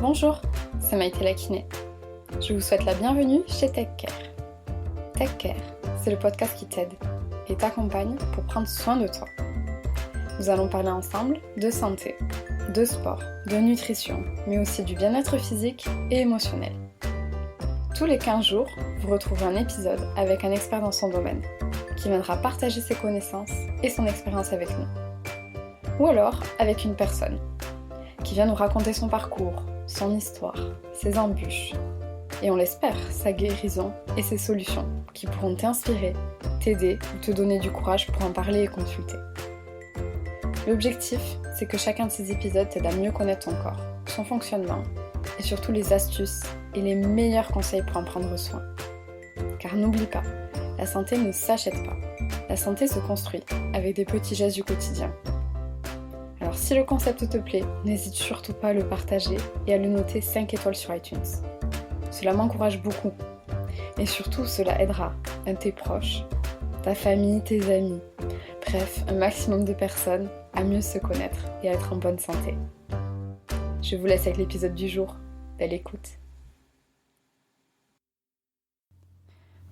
Bonjour, c'est Maïté la kiné. Je vous souhaite la bienvenue chez TechCare. TechCare, c'est le podcast qui t'aide et t'accompagne pour prendre soin de toi. Nous allons parler ensemble de santé, de sport, de nutrition, mais aussi du bien-être physique et émotionnel. Tous les 15 jours, vous retrouverez un épisode avec un expert dans son domaine, qui viendra partager ses connaissances et son expérience avec nous. Ou alors avec une personne, qui vient nous raconter son parcours, son histoire, ses embûches, et on l'espère, sa guérison et ses solutions, qui pourront t'inspirer, t'aider ou te donner du courage pour en parler et consulter. L'objectif, c'est que chacun de ces épisodes t'aide à mieux connaître ton corps, son fonctionnement, et surtout les astuces et les meilleurs conseils pour en prendre soin. Car n'oublie pas, la santé ne s'achète pas. La santé se construit avec des petits gestes du quotidien. Alors si le concept te plaît, n'hésite surtout pas à le partager et à le noter 5 étoiles sur iTunes. Cela m'encourage beaucoup. Et surtout, cela aidera un de tes proches, ta famille, tes amis, bref, un maximum de personnes à mieux se connaître et à être en bonne santé. Je vous laisse avec l'épisode du jour. Belle écoute.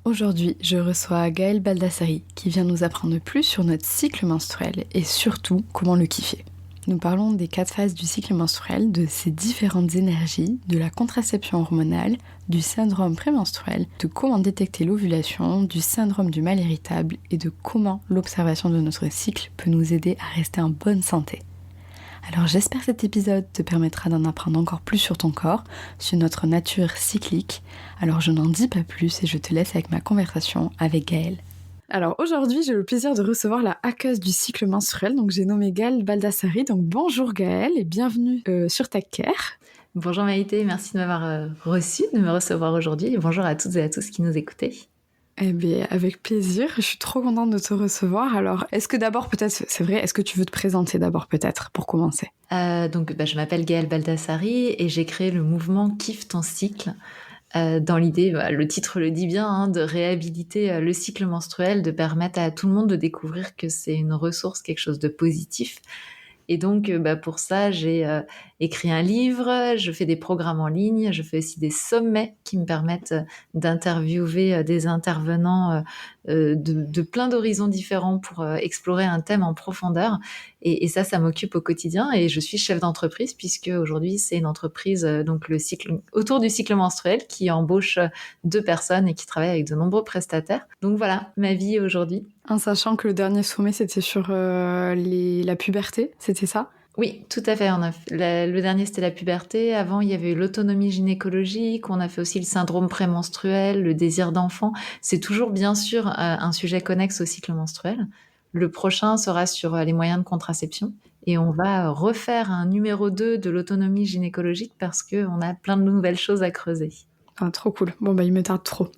Aujourd'hui, je reçois Gaëlle Baldassari qui vient nous apprendre plus sur notre cycle menstruel et surtout comment le kiffer. Nous parlons des 4 phases du cycle menstruel, de ses différentes énergies, de la contraception hormonale, du syndrome prémenstruel, de comment détecter l'ovulation, du syndrome du mal irritable et de comment l'observation de notre cycle peut nous aider à rester en bonne santé. Alors j'espère que cet épisode te permettra d'en apprendre encore plus sur ton corps, sur notre nature cyclique. Alors je n'en dis pas plus et je te laisse avec ma conversation avec Gaëlle. Alors aujourd'hui, j'ai le plaisir de recevoir la hackeuse du cycle menstruel, donc j'ai nommé Gaëlle Baldassari. Donc bonjour Gaëlle et bienvenue sur TechCare. Bonjour Maïté, merci de m'avoir reçue, de me recevoir aujourd'hui et bonjour à toutes et à tous qui nous écoutez. Eh bien, avec plaisir, je suis trop contente de te recevoir. Alors, est-ce que d'abord, peut-être, c'est vrai, est-ce que tu veux te présenter d'abord peut-être, pour commencer ? Je m'appelle Gaëlle Baldassari et j'ai créé le mouvement Kiffe ton cycle. Dans l'idée, le titre le dit bien, de réhabiliter le cycle menstruel, de permettre à tout le monde de découvrir que c'est une ressource, quelque chose de positif. Et donc, pour ça, j'ai écrit un livre, je fais des programmes en ligne, je fais aussi des sommets qui me permettent d'interviewer des intervenants de plein d'horizons différents pour explorer un thème en profondeur. Et ça m'occupe au quotidien. Et je suis chef d'entreprise puisque aujourd'hui, c'est une entreprise autour du cycle menstruel qui embauche 2 personnes et qui travaille avec de nombreux prestataires. Donc voilà, ma vie aujourd'hui. En sachant que le dernier sommet, c'était sur la puberté, c'était ça ? Oui, tout à fait. Le dernier, c'était la puberté. Avant, il y avait eu l'autonomie gynécologique. On a fait aussi le syndrome prémenstruel, le désir d'enfant. C'est toujours, bien sûr, un sujet connexe au cycle menstruel. Le prochain sera sur les moyens de contraception. Et on va refaire un numéro 2 de l'autonomie gynécologique parce qu'on a plein de nouvelles choses à creuser. Ah, trop cool. Bon, il me tarde trop.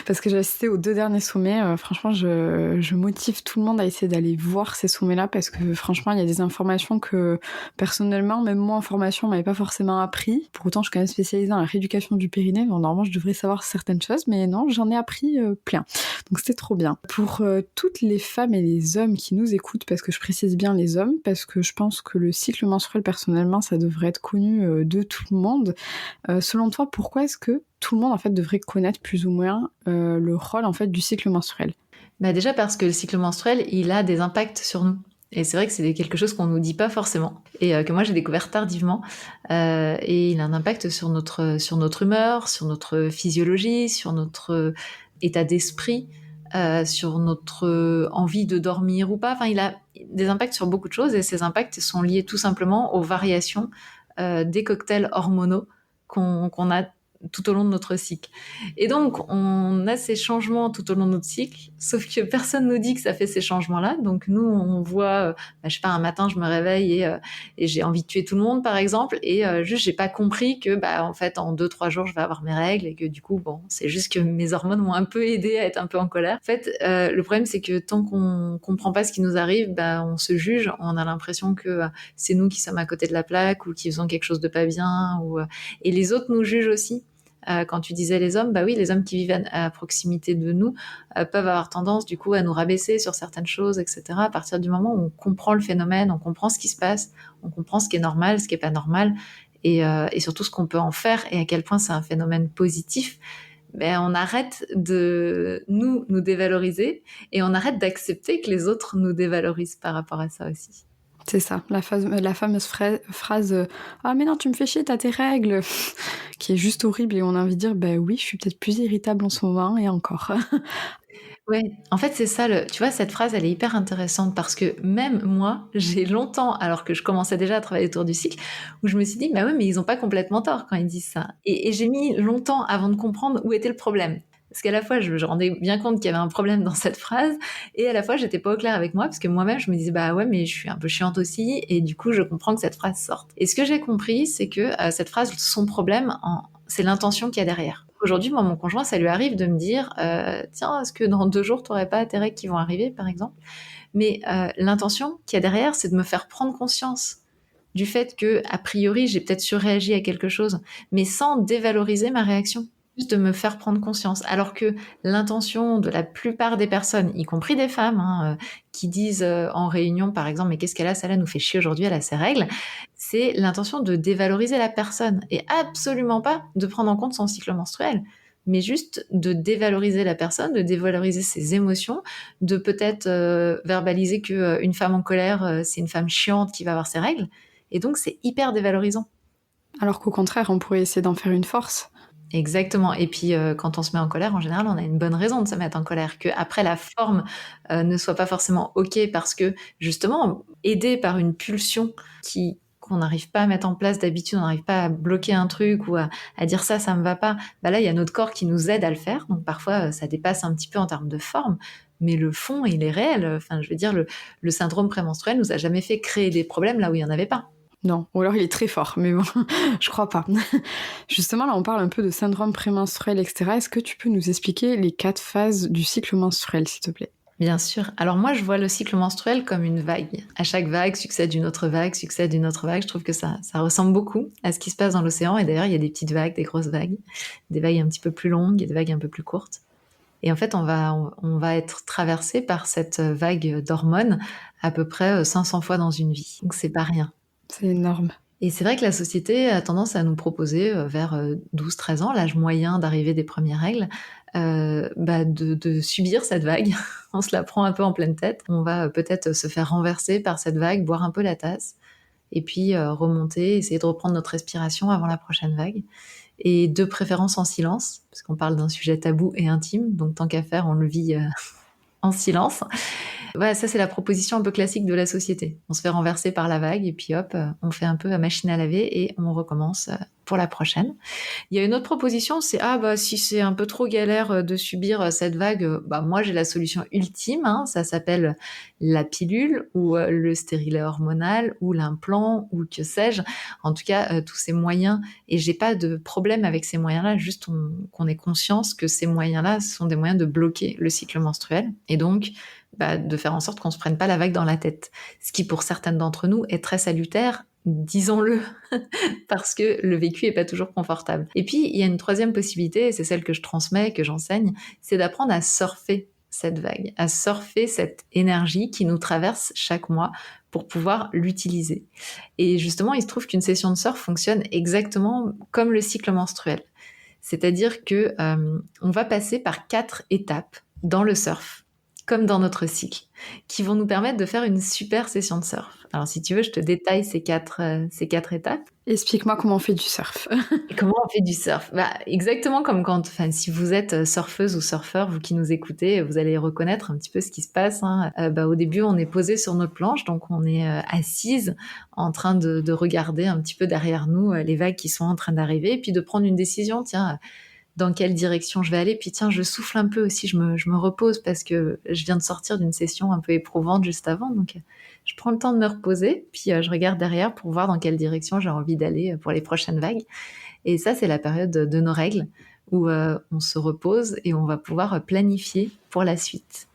Parce que j'ai assisté aux 2 derniers sommets. Franchement, je motive tout le monde à essayer d'aller voir ces sommets-là parce que franchement, il y a des informations que personnellement, même moi en formation, on m'avait pas forcément appris. Pour autant, je suis quand même spécialisée dans la rééducation du périnée. Donc, normalement, je devrais savoir certaines choses, mais non, j'en ai appris plein. Donc, c'était trop bien. Pour toutes les femmes et les hommes qui nous écoutent, parce que je précise bien les hommes, parce que je pense que le cycle menstruel, personnellement, ça devrait être connu de tout le monde. Selon toi, pourquoi est-ce que tout le monde en fait devrait connaître plus ou moins le rôle en fait du cycle menstruel ? Déjà parce que le cycle menstruel, il a des impacts sur nous. Et c'est vrai que c'est quelque chose qu'on nous dit pas forcément et que moi j'ai découvert tardivement. Et il a un impact sur notre humeur, sur notre physiologie, sur notre état d'esprit, sur notre envie de dormir ou pas. Enfin, il a des impacts sur beaucoup de choses et ces impacts sont liés tout simplement aux variations des cocktails hormonaux qu'on a tout au long de notre cycle. Et donc, on a ces changements tout au long de notre cycle, sauf que personne nous dit que ça fait ces changements-là. Donc, nous, on voit, un matin, je me réveille et j'ai envie de tuer tout le monde, par exemple, et juste, j'ai pas compris que, en fait, en 2-3 jours, je vais avoir mes règles et que du coup, c'est juste que mes hormones m'ont un peu aidée à être un peu en colère. En fait, le problème, c'est que tant qu'on comprend pas ce qui nous arrive, on se juge, on a l'impression que c'est nous qui sommes à côté de la plaque ou qui faisons quelque chose de pas bien, et les autres nous jugent aussi. Quand tu disais les hommes, oui, les hommes qui vivent à proximité de nous peuvent avoir tendance du coup à nous rabaisser sur certaines choses, etc. À partir du moment où on comprend le phénomène, on comprend ce qui se passe, on comprend ce qui est normal, ce qui est pas normal, et surtout ce qu'on peut en faire et à quel point c'est un phénomène positif, ben on arrête de nous dévaloriser et on arrête d'accepter que les autres nous dévalorisent par rapport à ça aussi. C'est ça, la fameuse phrase Ah mais non, tu me fais chier, t'as tes règles qui est juste horrible et on a envie de dire bah oui, je suis peut-être plus irritable en ce moment et encore. Ouais, en fait, c'est ça, tu vois, cette phrase, elle est hyper intéressante parce que même moi, j'ai longtemps, alors que je commençais déjà à travailler autour du cycle, où je me suis dit, bah ouais, mais ils ont pas complètement tort quand ils disent ça. Et j'ai mis longtemps avant de comprendre où était le problème. Parce qu'à la fois, je rendais bien compte qu'il y avait un problème dans cette phrase, et à la fois, j'étais pas au clair avec moi, parce que moi-même, je me disais, bah ouais, mais je suis un peu chiante aussi, et du coup, je comprends que cette phrase sorte. Et ce que j'ai compris, c'est que cette phrase, son problème, c'est l'intention qu'il y a derrière. Aujourd'hui, moi, mon conjoint, ça lui arrive de me dire tiens, est-ce que dans 2 jours, t'aurais pas tes règles qui vont arriver, par exemple. Mais l'intention qu'il y a derrière, c'est de me faire prendre conscience du fait que, a priori, j'ai peut-être surréagi à quelque chose, mais sans dévaloriser ma réaction. Juste de me faire prendre conscience. Alors que l'intention de la plupart des personnes, y compris des femmes, qui disent en réunion, par exemple, mais qu'est-ce qu'elle a, ça là nous fait chier aujourd'hui, elle a ses règles, c'est l'intention de dévaloriser la personne et absolument pas de prendre en compte son cycle menstruel, mais juste de dévaloriser la personne, de dévaloriser ses émotions, de peut-être verbaliser qu'une femme en colère, c'est une femme chiante qui va avoir ses règles. Et donc, c'est hyper dévalorisant. Alors qu'au contraire, on pourrait essayer d'en faire une force. Exactement. Et puis, quand on se met en colère, en général, on a une bonne raison de se mettre en colère. Que après la forme ne soit pas forcément OK parce que, justement, aidé par une pulsion qu'on n'arrive pas à mettre en place d'habitude, on n'arrive pas à bloquer un truc ou à dire ça me va pas, bah là, il y a notre corps qui nous aide à le faire. Donc, parfois, ça dépasse un petit peu en termes de forme. Mais le fond, il est réel. Enfin, je veux dire, le syndrome prémenstruel nous a jamais fait créer des problèmes là où il y en avait pas. Non, ou alors il est très fort, mais bon, je crois pas. Justement, là, on parle un peu de syndrome prémenstruel, etc. Est-ce que tu peux nous expliquer les 4 phases du cycle menstruel, s'il te plaît? Bien sûr. Alors moi, je vois le cycle menstruel comme une vague. À chaque vague succède une autre vague, succède une autre vague. Je trouve que ça ressemble beaucoup à ce qui se passe dans l'océan. Et d'ailleurs, il y a des petites vagues, des grosses vagues, des vagues un petit peu plus longues et des vagues un peu plus courtes. Et en fait, on va être traversé par cette vague d'hormones à peu près 500 fois dans une vie. Donc c'est pas rien. C'est énorme. Et c'est vrai que la société a tendance à nous proposer vers 12-13 ans, l'âge moyen d'arrivée des premières règles, de subir cette vague. On se la prend un peu en pleine tête. On va peut-être se faire renverser par cette vague, boire un peu la tasse, et puis remonter, essayer de reprendre notre respiration avant la prochaine vague. Et de préférence en silence, parce qu'on parle d'un sujet tabou et intime, donc tant qu'à faire, on le vit en silence. Ouais, ça c'est la proposition un peu classique de la société. On se fait renverser par la vague et puis hop, on fait un peu à machine à laver et on recommence pour la prochaine. Il y a une autre proposition, c'est si c'est un peu trop galère de subir cette vague, moi j'ai la solution ultime, ça s'appelle la pilule ou le stérilet hormonal ou l'implant ou que sais-je. En tout cas, tous ces moyens, et j'ai pas de problème avec ces moyens-là, juste qu'on ait conscience que ces moyens-là sont des moyens de bloquer le cycle menstruel et donc de faire en sorte qu'on se prenne pas la vague dans la tête. Ce qui, pour certaines d'entre nous, est très salutaire, disons-le, parce que le vécu est pas toujours confortable. Et puis, il y a une troisième possibilité, et c'est celle que je transmets, que j'enseigne, c'est d'apprendre à surfer cette vague, à surfer cette énergie qui nous traverse chaque mois pour pouvoir l'utiliser. Et justement, il se trouve qu'une session de surf fonctionne exactement comme le cycle menstruel. C'est-à-dire que on va passer par 4 étapes dans le surf, comme dans notre cycle, qui vont nous permettre de faire une super session de surf. Alors, si tu veux, je te détaille ces quatre étapes. Explique-moi comment on fait du surf. Et comment on fait du surf? Exactement comme si vous êtes surfeuse ou surfeur, vous qui nous écoutez, vous allez reconnaître un petit peu ce qui se passe. Au début, on est posé sur notre planche, donc on est assise en train de regarder un petit peu derrière nous les vagues qui sont en train d'arriver, et puis de prendre une décision, tiens, dans quelle direction je vais aller, puis tiens, je souffle un peu aussi, je me repose parce que je viens de sortir d'une session un peu éprouvante juste avant, donc je prends le temps de me reposer, puis je regarde derrière pour voir dans quelle direction j'ai envie d'aller pour les prochaines vagues. Et ça, c'est la période de nos règles où on se repose et on va pouvoir planifier pour la suite.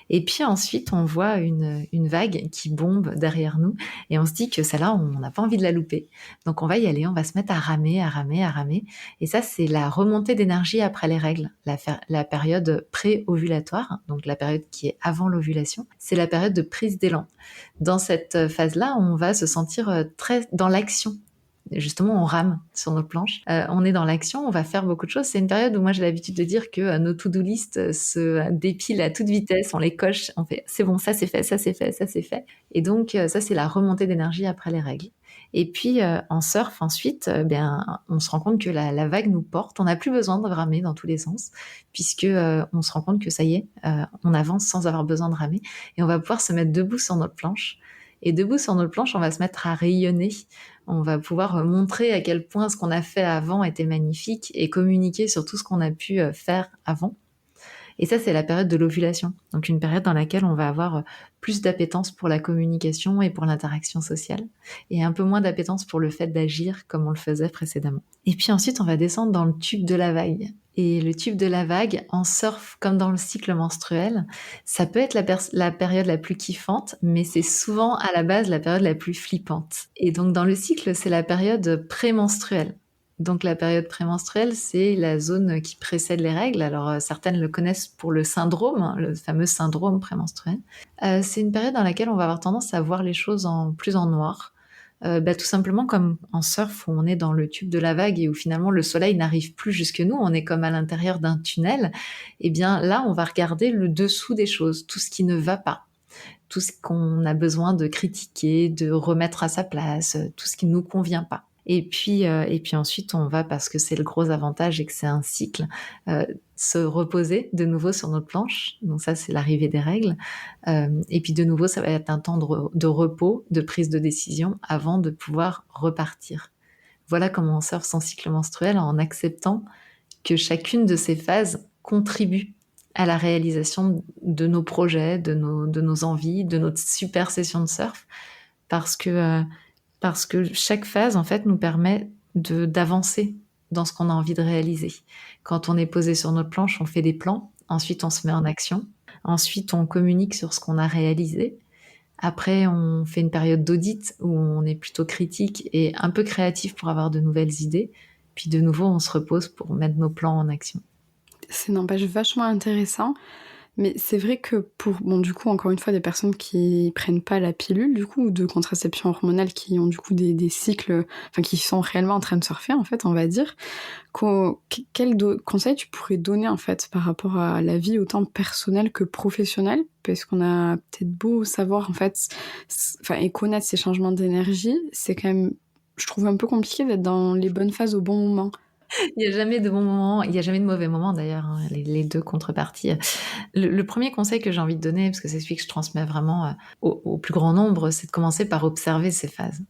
Et puis ensuite, on voit une vague qui bombe derrière nous et on se dit que celle-là, on n'a pas envie de la louper. Donc on va y aller, on va se mettre à ramer, à ramer, à ramer. Et ça, c'est la remontée d'énergie après les règles, la période pré-ovulatoire, donc la période qui est avant l'ovulation. C'est la période de prise d'élan. Dans cette phase-là, on va se sentir très dans l'action. justement, on rame sur nos planches. On est dans l'action, on va faire beaucoup de choses. C'est une période où moi, j'ai l'habitude de dire que nos to-do list se dépilent à toute vitesse. On les coche, on fait, c'est bon, ça c'est fait, ça c'est fait, ça c'est fait. Et donc, ça, c'est la remontée d'énergie après les règles. Et puis, en surf, ensuite, on se rend compte que la vague nous porte. On n'a plus besoin de ramer dans tous les sens, puisque on se rend compte que ça y est, on avance sans avoir besoin de ramer. Et on va pouvoir se mettre debout sur notre planche. Et debout sur notre planche, on va se mettre à rayonner. On va pouvoir montrer à quel point ce qu'on a fait avant était magnifique et communiquer sur tout ce qu'on a pu faire avant. Et ça, c'est la période de l'ovulation. Donc une période dans laquelle on va avoir plus d'appétence pour la communication et pour l'interaction sociale, et un peu moins d'appétence pour le fait d'agir comme on le faisait précédemment. Et puis ensuite, on va descendre dans le tube de la vague. Et le tube de la vague, en surf, comme dans le cycle menstruel, ça peut être la période la plus kiffante, mais c'est souvent à la base la période la plus flippante. Et donc dans le cycle, c'est la période prémenstruelle. Donc la période prémenstruelle, c'est la zone qui précède les règles. Alors certaines le connaissent pour le syndrome, le fameux syndrome prémenstruel. C'est une période dans laquelle on va avoir tendance à voir les choses plus en noir. Tout simplement comme en surf où on est dans le tube de la vague et où finalement le soleil n'arrive plus jusque nous, on est comme à l'intérieur d'un tunnel. Et bien là, on va regarder le dessous des choses, tout ce qui ne va pas, tout ce qu'on a besoin de critiquer, de remettre à sa place, tout ce qui ne nous convient pas. Et puis ensuite, on va, parce que c'est le gros avantage et que c'est un cycle, se reposer de nouveau sur notre planche. Donc ça, c'est l'arrivée des règles. Et puis de nouveau, ça va être un temps de repos, de prise de décision avant de pouvoir repartir. Voilà comment on surfe son cycle menstruel, en acceptant que chacune de ces phases contribue à la réalisation de nos projets, de nos envies, de notre super session de surf, parce que chaque phase, en fait, nous permet d'avancer dans ce qu'on a envie de réaliser. Quand on est posé sur notre planche, on fait des plans. Ensuite, on se met en action. Ensuite, on communique sur ce qu'on a réalisé. Après, on fait une période d'audit où on est plutôt critique et un peu créatif pour avoir de nouvelles idées. Puis de nouveau, on se repose pour mettre nos plans en action. C'est n'empêche vachement intéressant. Mais c'est vrai que du coup, encore une fois, des personnes qui prennent pas la pilule, du coup, ou de contraception hormonale, qui ont du coup des cycles, enfin, qui sont réellement en train de surfer, en fait, on va dire, quel conseil tu pourrais donner, en fait, par rapport à la vie autant personnelle que professionnelle? Parce qu'on a peut-être beau savoir, en fait, et connaître ces changements d'énergie, c'est quand même, je trouve un peu compliqué d'être dans les bonnes phases au bon moment. Il n'y a jamais de bon moment, il n'y a jamais de mauvais moment d'ailleurs, hein, les deux contreparties. Le premier conseil que j'ai envie de donner, parce que c'est celui que je transmets vraiment au plus grand nombre, c'est de commencer par observer ces phases.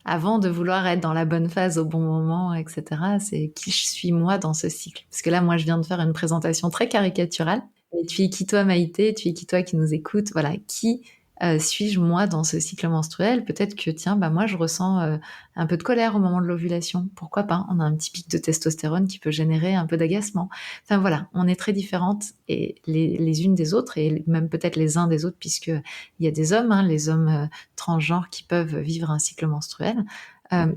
Avant de vouloir être dans la bonne phase au bon moment, etc., c'est qui je suis moi dans ce cycle. Parce que là, moi, je viens de faire une présentation très caricaturale. Mais tu es qui toi, Maïté? Tu es qui toi qui nous écoute? Voilà, qui suis-je moi dans ce cycle menstruel? Peut-être que, tiens, moi, je ressens un peu de colère au moment de l'ovulation. Pourquoi pas? On a un petit pic de testostérone qui peut générer un peu d'agacement. Enfin voilà, on est très différentes et les unes des autres, et même peut-être les uns des autres, puisqu'il y a des hommes, les hommes transgenres qui peuvent vivre un cycle menstruel.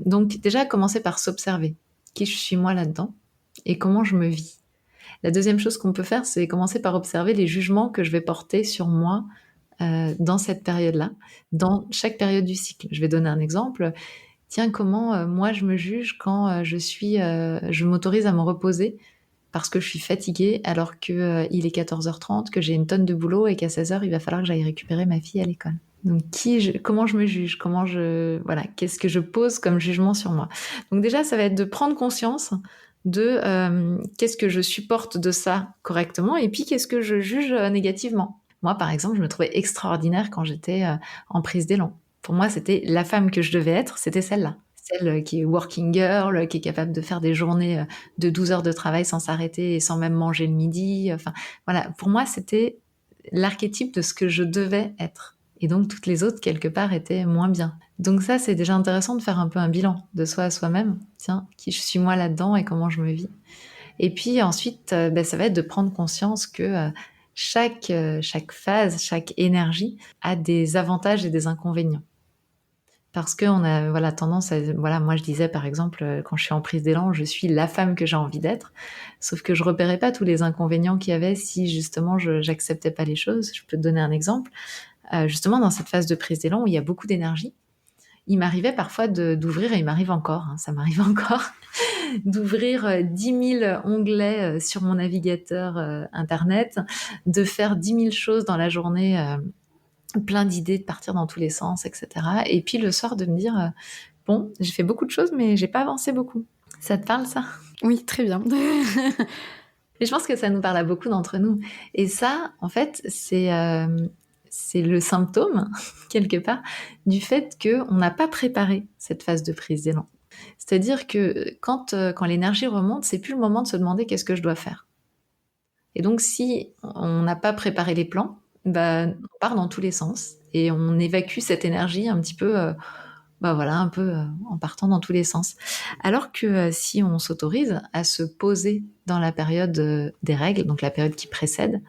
Donc déjà, commencer par s'observer. Qui je suis moi là-dedans et comment je me vis. La deuxième chose qu'on peut faire, c'est commencer par observer les jugements que je vais porter sur moi dans cette période-là, dans chaque période du cycle. Je vais donner un exemple. Tiens, comment moi je me juge quand je m'autorise à me reposer parce que je suis fatiguée alors que il est 14h30, que j'ai une tonne de boulot et qu'à 16h il va falloir que j'aille récupérer ma fille à l'école. Donc comment je me juge, qu'est-ce que je pose comme jugement sur moi. Donc déjà, ça va être de prendre conscience de qu'est-ce que je supporte de ça correctement et puis qu'est-ce que je juge négativement. Moi, par exemple, je me trouvais extraordinaire quand j'étais en prise d'élan. Pour moi, c'était la femme que je devais être, c'était celle-là. Celle qui est working girl, qui est capable de faire des journées de 12 heures de travail sans s'arrêter et sans même manger le midi. Enfin, voilà. Pour moi, c'était l'archétype de ce que je devais être. Et donc, toutes les autres, quelque part, étaient moins bien. Donc ça, c'est déjà intéressant de faire un peu un bilan de soi à soi-même. Tiens, qui je suis moi là-dedans et comment je me vis. Et puis ensuite, ça va être de prendre conscience que chaque phase, chaque énergie a des avantages et des inconvénients. Parce qu'on a tendance à... moi je disais par exemple, quand je suis en prise d'élan, je suis la femme que j'ai envie d'être. Sauf que je repérais pas tous les inconvénients qu'il y avait si justement j'acceptais pas les choses. Je peux te donner un exemple. Justement, dans cette phase de prise d'élan où il y a beaucoup d'énergie, il m'arrivait parfois d'ouvrir, et il m'arrive encore, hein, ça m'arrive encore, d'ouvrir 10 000 onglets sur mon navigateur Internet, de faire 10 000 choses dans la journée, plein d'idées, de partir dans tous les sens, etc. Et puis le soir de me dire, bon, j'ai fait beaucoup de choses, mais j'ai pas avancé beaucoup. Ça te parle, ça? Oui, très bien. Et je pense que ça nous parle à beaucoup d'entre nous. Et ça, en fait, c'est le symptôme, quelque part, du fait qu'on n'a pas préparé cette phase de prise d'élan. C'est-à-dire que quand l'énergie remonte, c'est plus le moment de se demander qu'est-ce que je dois faire. Et donc, si on n'a pas préparé les plans, on part dans tous les sens et on évacue cette énergie un petit peu, un peu en partant dans tous les sens. Alors que si on s'autorise à se poser dans la période des règles, donc la période qui précède,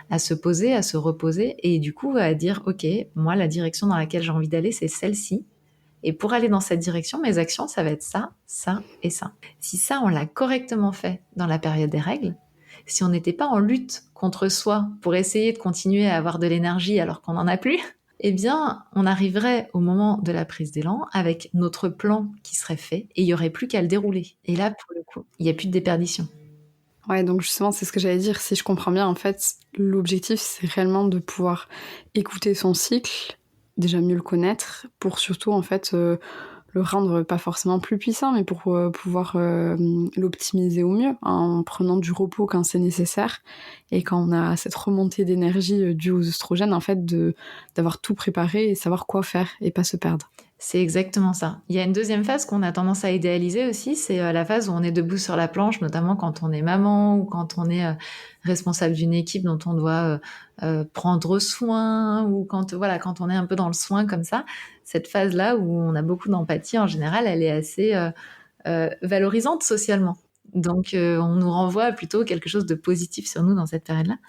à se poser, à se reposer et du coup à dire ok, moi la direction dans laquelle j'ai envie d'aller c'est celle-ci. Et pour aller dans cette direction, mes actions, ça va être ça, ça et ça. Si ça, on l'a correctement fait dans la période des règles, si on n'était pas en lutte contre soi pour essayer de continuer à avoir de l'énergie alors qu'on n'en a plus, eh bien, on arriverait au moment de la prise d'élan avec notre plan qui serait fait et il n'y aurait plus qu'à le dérouler. Et là, pour le coup, il n'y a plus de déperdition. Ouais, donc justement, c'est ce que j'allais dire. Si je comprends bien, en fait, l'objectif, c'est réellement de pouvoir écouter son cycle, déjà mieux le connaître, pour surtout, en fait, le rendre pas forcément plus puissant, mais pour pouvoir l'optimiser au mieux, en prenant du repos quand c'est nécessaire, et quand on a cette remontée d'énergie due aux oestrogènes, en fait, d'avoir tout préparé et savoir quoi faire et pas se perdre. C'est exactement ça. Il y a une deuxième phase qu'on a tendance à idéaliser aussi, c'est la phase où on est debout sur la planche, notamment quand on est maman ou quand on est responsable d'une équipe dont on doit prendre soin, ou quand on est un peu dans le soin comme ça. Cette phase-là où on a beaucoup d'empathie, en général, elle est assez valorisante socialement. Donc on nous renvoie plutôt quelque chose de positif sur nous dans cette période-là.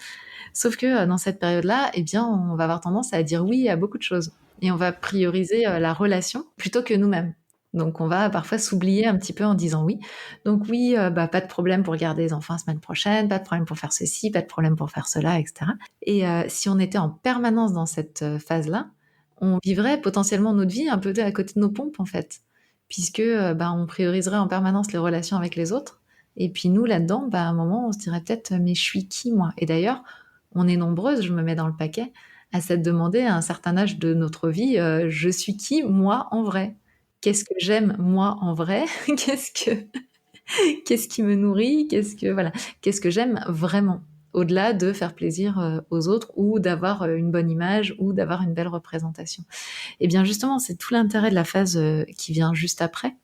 Sauf que dans cette période-là, eh bien, on va avoir tendance à dire oui à beaucoup de choses. Et on va prioriser la relation plutôt que nous-mêmes. Donc on va parfois s'oublier un petit peu en disant oui. Donc oui, pas de problème pour garder les enfants la semaine prochaine, pas de problème pour faire ceci, pas de problème pour faire cela, etc. Et si on était en permanence dans cette phase-là, on vivrait potentiellement notre vie un peu à côté de nos pompes en fait. Puisque on prioriserait en permanence les relations avec les autres. Et puis nous, là-dedans, à un moment, on se dirait peut-être, mais je suis qui moi? Et d'ailleurs, on est nombreuses, je me mets dans le paquet, à s'être demandé à un certain âge de notre vie, je suis qui moi en vrai? Qu'est-ce que j'aime moi en vrai? Qu'est-ce qui me nourrit? Qu'est-ce que j'aime vraiment? Au-delà de faire plaisir aux autres ou d'avoir une bonne image ou d'avoir une belle représentation. Et bien justement, c'est tout l'intérêt de la phase qui vient juste après.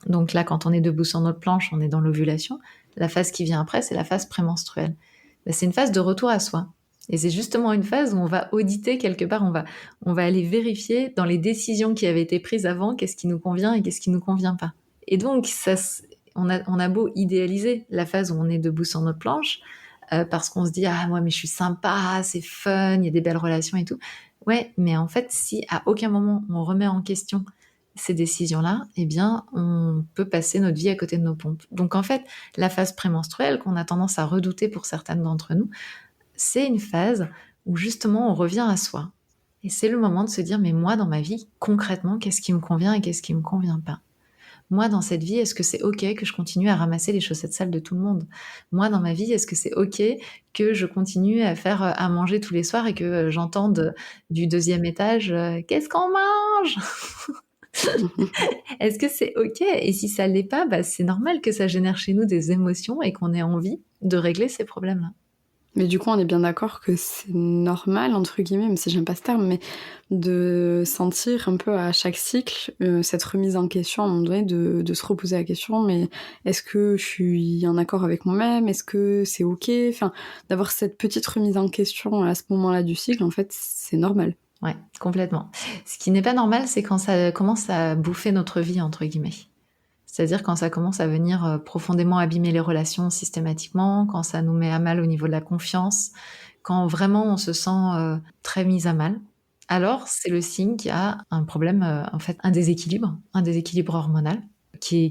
Donc là, quand on est debout sur notre planche, on est dans l'ovulation. La phase qui vient après, c'est la phase prémenstruelle. C'est une phase de retour à soi. Et c'est justement une phase où on va auditer quelque part, on va aller vérifier dans les décisions qui avaient été prises avant, qu'est-ce qui nous convient et qu'est-ce qui nous convient pas. Et donc, on a beau idéaliser la phase où on est debout sur notre planche, parce qu'on se dit, ah, moi, mais je suis sympa, c'est fun, il y a des belles relations et tout. Ouais, mais en fait, si à aucun moment on remet en question ces décisions-là, eh bien, on peut passer notre vie à côté de nos pompes. Donc, en fait, la phase prémenstruelle qu'on a tendance à redouter pour certaines d'entre nous, c'est une phase où justement on revient à soi. Et c'est le moment de se dire, mais moi, dans ma vie, concrètement, qu'est-ce qui me convient et qu'est-ce qui me convient pas? Moi, dans cette vie, est-ce que c'est OK que je continue à ramasser les chaussettes sales de tout le monde? Moi, dans ma vie, est-ce que c'est OK que je continue à faire à manger tous les soirs et que j'entende du deuxième étage qu'est-ce qu'on mange? Est-ce que c'est OK? Et si ça l'est pas, c'est normal que ça génère chez nous des émotions et qu'on ait envie de régler ces problèmes-là. Mais du coup, on est bien d'accord que c'est normal, entre guillemets, même si j'aime pas ce terme, mais de sentir un peu à chaque cycle cette remise en question, à un moment donné, de se reposer la question, mais est-ce que je suis en accord avec moi-même? Est-ce que c'est OK? Enfin, d'avoir cette petite remise en question à ce moment-là du cycle, en fait, c'est normal. Ouais, complètement. Ce qui n'est pas normal, c'est quand ça commence à bouffer notre vie, entre guillemets. C'est-à-dire quand ça commence à venir profondément abîmer les relations systématiquement, quand ça nous met à mal au niveau de la confiance, quand vraiment on se sent très mis à mal, alors c'est le signe qu'il y a un problème, en fait, un déséquilibre hormonal qui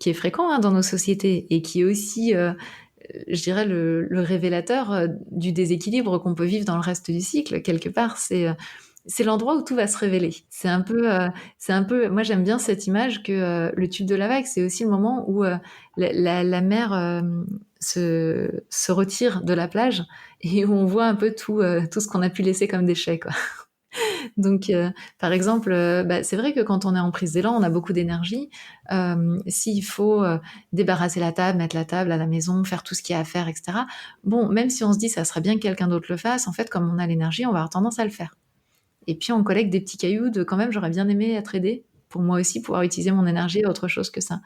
est fréquent dans nos sociétés et qui est aussi, je dirais, le révélateur du déséquilibre qu'on peut vivre dans le reste du cycle. Quelque part, c'est C'est l'endroit où tout va se révéler. Moi j'aime bien cette image que le tube de la vague, c'est aussi le moment où la mer se retire de la plage et où on voit un peu tout ce qu'on a pu laisser comme déchets, quoi. Donc, par exemple, c'est vrai que quand on est en prise d'élan, on a beaucoup d'énergie. S'il faut débarrasser la table, mettre la table à la maison, faire tout ce qu'il y a à faire, etc. Bon, même si on se dit ça serait bien que quelqu'un d'autre le fasse, en fait, comme on a l'énergie, on va avoir tendance à le faire. Et puis, on collecte des petits cailloux de quand même, j'aurais bien aimé être aidée pour moi aussi pouvoir utiliser mon énergie à autre chose que ça.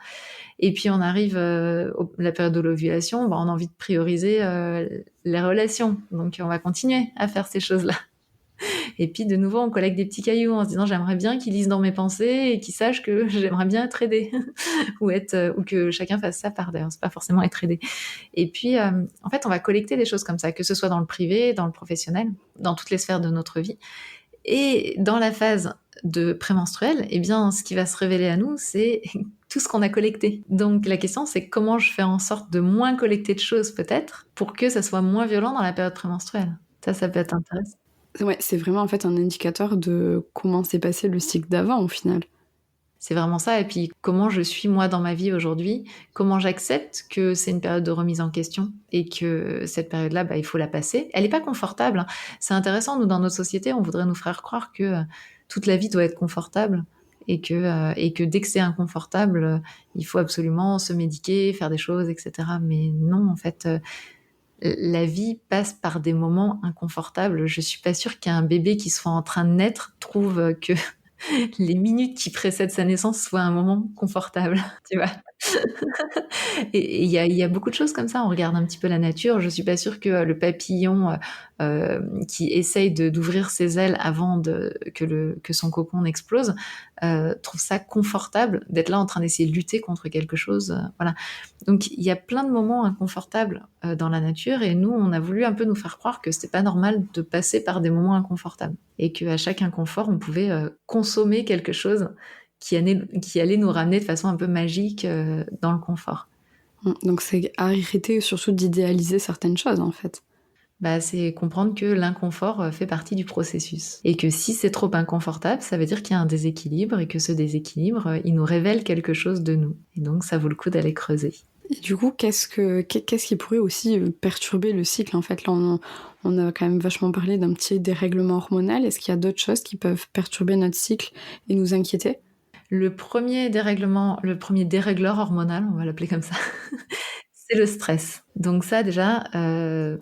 Et puis, on arrive la période de l'ovulation, on a envie de prioriser les relations. Donc, on va continuer à faire ces choses-là. Et puis, de nouveau, on collecte des petits cailloux en se disant j'aimerais bien qu'ils lisent dans mes pensées et qu'ils sachent que j'aimerais bien être aidée ou que chacun fasse sa part. D'ailleurs, c'est pas forcément être aidé. Et puis, en fait, on va collecter des choses comme ça, que ce soit dans le privé, dans le professionnel, dans toutes les sphères de notre vie. Et dans la phase de prémenstruelle, eh bien, ce qui va se révéler à nous, c'est tout ce qu'on a collecté. Donc, la question, c'est comment je fais en sorte de moins collecter de choses, peut-être, pour que ça soit moins violent dans la période prémenstruelle. Ça peut être intéressant. Ouais, c'est vraiment en fait un indicateur de comment s'est passé le cycle d'avant au final. C'est vraiment ça. Et puis, comment je suis moi dans ma vie aujourd'hui, comment j'accepte que c'est une période de remise en question et que cette période-là, il faut la passer. Elle n'est pas confortable. C'est intéressant, nous, dans notre société, on voudrait nous faire croire que toute la vie doit être confortable et que dès que c'est inconfortable, il faut absolument se médiquer, faire des choses, etc. Mais non, en fait, la vie passe par des moments inconfortables. Je suis pas sûre qu'un bébé qui soit en train de naître trouve que les minutes qui précèdent sa naissance soient un moment confortable, tu vois. Et il y a beaucoup de choses comme ça. On regarde un petit peu la nature. Je suis pas sûre que le papillon qui essaye d'ouvrir ses ailes avant que son cocon n'explose trouve ça confortable d'être là en train d'essayer de lutter contre quelque chose. Voilà. Donc il y a plein de moments inconfortables dans la nature et nous, on a voulu un peu nous faire croire que c'était pas normal de passer par des moments inconfortables et qu'à chaque inconfort, on pouvait consommer quelque chose qui allait nous ramener de façon un peu magique dans le confort. Donc c'est arrêter surtout d'idéaliser certaines choses en fait. C'est comprendre que l'inconfort fait partie du processus. Et que si c'est trop inconfortable, ça veut dire qu'il y a un déséquilibre et que ce déséquilibre, il nous révèle quelque chose de nous. Et donc ça vaut le coup d'aller creuser. Et du coup, qu'est-ce qui pourrait aussi perturber le cycle en fait? Là, on a quand même vachement parlé d'un petit dérèglement hormonal. Est-ce qu'il y a d'autres choses qui peuvent perturber notre cycle et nous inquiéter? Le premier dérégleur hormonal, on va l'appeler comme ça, c'est le stress. Donc ça déjà,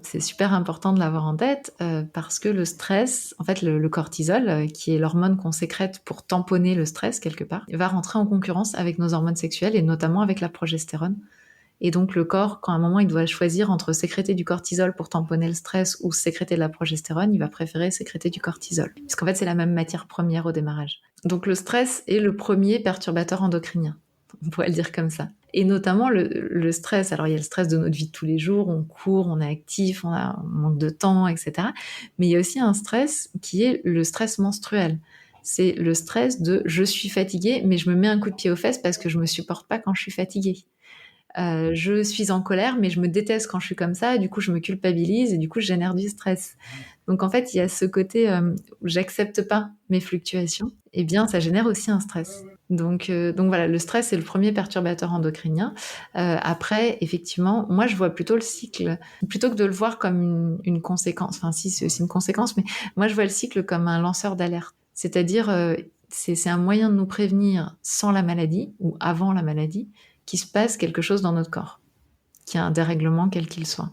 c'est super important de l'avoir en tête parce que le stress, en fait le cortisol, qui est l'hormone qu'on sécrète pour tamponner le stress quelque part, va rentrer en concurrence avec nos hormones sexuelles et notamment avec la progestérone. Et donc le corps, quand à un moment il doit choisir entre sécréter du cortisol pour tamponner le stress ou sécréter de la progestérone, il va préférer sécréter du cortisol. Puisqu'en fait c'est la même matière première au démarrage. Donc le stress est le premier perturbateur endocrinien, on pourrait le dire comme ça. Et notamment le stress, alors il y a le stress de notre vie de tous les jours, on court, on est actif, on manque de temps, etc. Mais il y a aussi un stress qui est le stress menstruel. C'est le stress de je suis fatiguée, mais je me mets un coup de pied aux fesses parce que je me supporte pas quand je suis fatiguée. Je suis en colère, mais je me déteste quand je suis comme ça, et du coup je me culpabilise et du coup je génère du stress. Donc en fait il y a ce côté où j'accepte pas mes fluctuations, et bien ça génère aussi un stress. Donc voilà, le stress c'est le premier perturbateur endocrinien. Après effectivement, moi je vois plutôt le cycle, plutôt que de le voir comme une conséquence, enfin si c'est aussi une conséquence, mais moi je vois le cycle comme un lanceur d'alerte. C'est-à-dire c'est un moyen de nous prévenir sans la maladie ou avant la maladie qu'il se passe quelque chose dans notre corps, qu'il y a un dérèglement quel qu'il soit.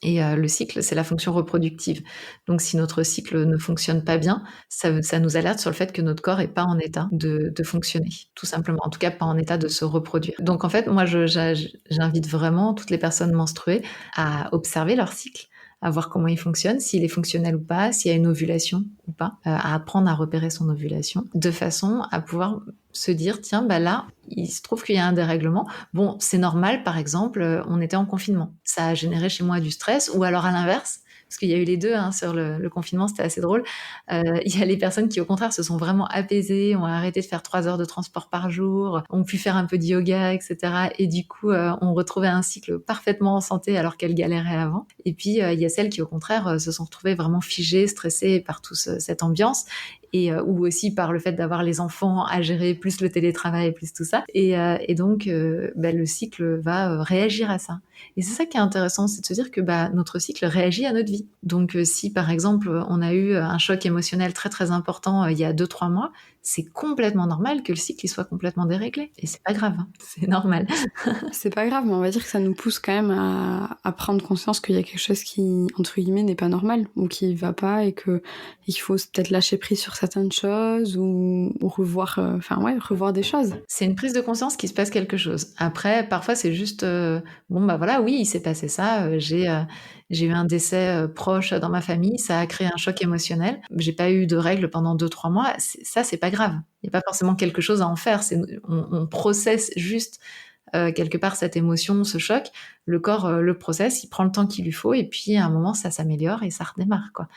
Et le cycle, c'est la fonction reproductive. Donc si notre cycle ne fonctionne pas bien, ça nous alerte sur le fait que notre corps n'est pas en état de fonctionner, tout simplement. En tout cas, pas en état de se reproduire. Donc en fait, moi, j'invite vraiment toutes les personnes menstruées à observer leur cycle, à voir comment il fonctionne, s'il est fonctionnel ou pas, s'il y a une ovulation ou pas, à apprendre à repérer son ovulation, de façon à pouvoir se dire, tiens, là, il se trouve qu'il y a un dérèglement. Bon, c'est normal, par exemple, on était en confinement. Ça a généré chez moi du stress, ou alors à l'inverse, parce qu'il y a eu les deux hein, sur le confinement, c'était assez drôle. Il y a les personnes qui, au contraire, se sont vraiment apaisées, ont arrêté de faire 3 heures de transport par jour, ont pu faire un peu de yoga, etc. Et du coup, ont retrouvé un cycle parfaitement en santé alors qu'elles galéraient avant. Et puis, il y a celles qui, au contraire, se sont retrouvées vraiment figées, stressées par toute cette ambiance. Ou aussi par le fait d'avoir les enfants à gérer, plus le télétravail, plus tout ça. Et donc, le cycle va réagir à ça. Et c'est ça qui est intéressant, c'est de se dire que notre cycle réagit à notre vie. Donc, si par exemple, on a eu un choc émotionnel très très important il y a 2-3 mois, c'est complètement normal que le cycle il soit complètement déréglé. Et c'est pas grave, hein, c'est normal. C'est pas grave, mais on va dire que ça nous pousse quand même à prendre conscience qu'il y a quelque chose qui, entre guillemets, n'est pas normal, ou qui va pas, et qu'il faut peut-être lâcher prise sur certaines choses, ou revoir, revoir des choses. C'est une prise de conscience qu'il se passe quelque chose. Après, parfois, c'est juste, oui, il s'est passé ça, j'ai eu un décès proche dans ma famille, ça a créé un choc émotionnel. J'ai pas eu de règles pendant 2-3 mois, ça, c'est pas grave. Il n'y a pas forcément quelque chose à en faire, on processe juste quelque part cette émotion, ce choc, le corps le processe, il prend le temps qu'il lui faut, et puis à un moment, ça s'améliore et ça redémarre, quoi.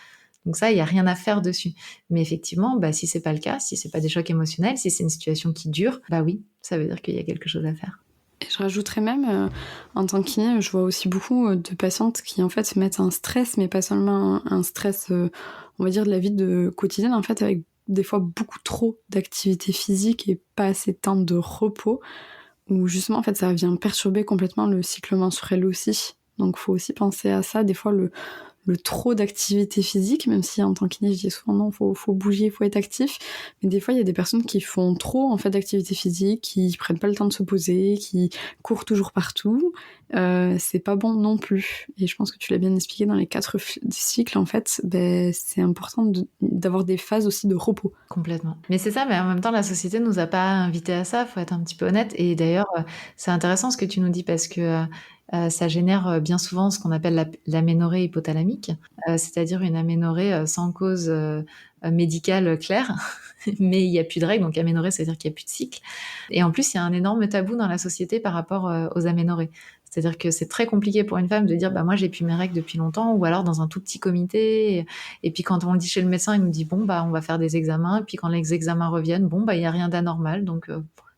Donc ça, il n'y a rien à faire dessus. Mais effectivement, si c'est pas le cas, si c'est pas des chocs émotionnels, si c'est une situation qui dure, oui, ça veut dire qu'il y a quelque chose à faire. Et je rajouterais même, en tant que kiné, je vois aussi beaucoup de patientes qui en fait se mettent un stress, mais pas seulement un stress, on va dire, de la vie quotidienne, en fait, avec des fois beaucoup trop d'activité physique et pas assez de temps de repos, où justement, en fait, ça vient perturber complètement le cycle menstruel aussi. Donc, faut aussi penser à ça. Des fois, le trop d'activité physique, même si en tant que kiné, je dis souvent non, faut bouger, faut être actif. Mais des fois, il y a des personnes qui font trop, en fait, d'activité physique, qui prennent pas le temps de se poser, qui courent toujours partout. C'est pas bon non plus. Et je pense que tu l'as bien expliqué dans les 4 cycles, en fait, c'est important d'avoir des phases aussi de repos. Complètement. Mais c'est ça, mais en même temps, la société nous a pas invités à ça, faut être un petit peu honnête. Et d'ailleurs, c'est intéressant ce que tu nous dis, parce que ça génère bien souvent ce qu'on appelle l'aménorrhée hypothalamique, c'est-à-dire une aménorrhée sans cause médicale claire, mais il n'y a plus de règles, donc aménorrhée, c'est-à-dire qu'il n'y a plus de cycle. Et en plus, il y a un énorme tabou dans la société par rapport aux aménorrhées. C'est-à-dire que c'est très compliqué pour une femme de dire moi j'ai plus mes règles depuis longtemps, ou alors dans un tout petit comité, et puis quand on le dit chez le médecin, il nous dit on va faire des examens, et puis quand les examens reviennent, il y a rien d'anormal, donc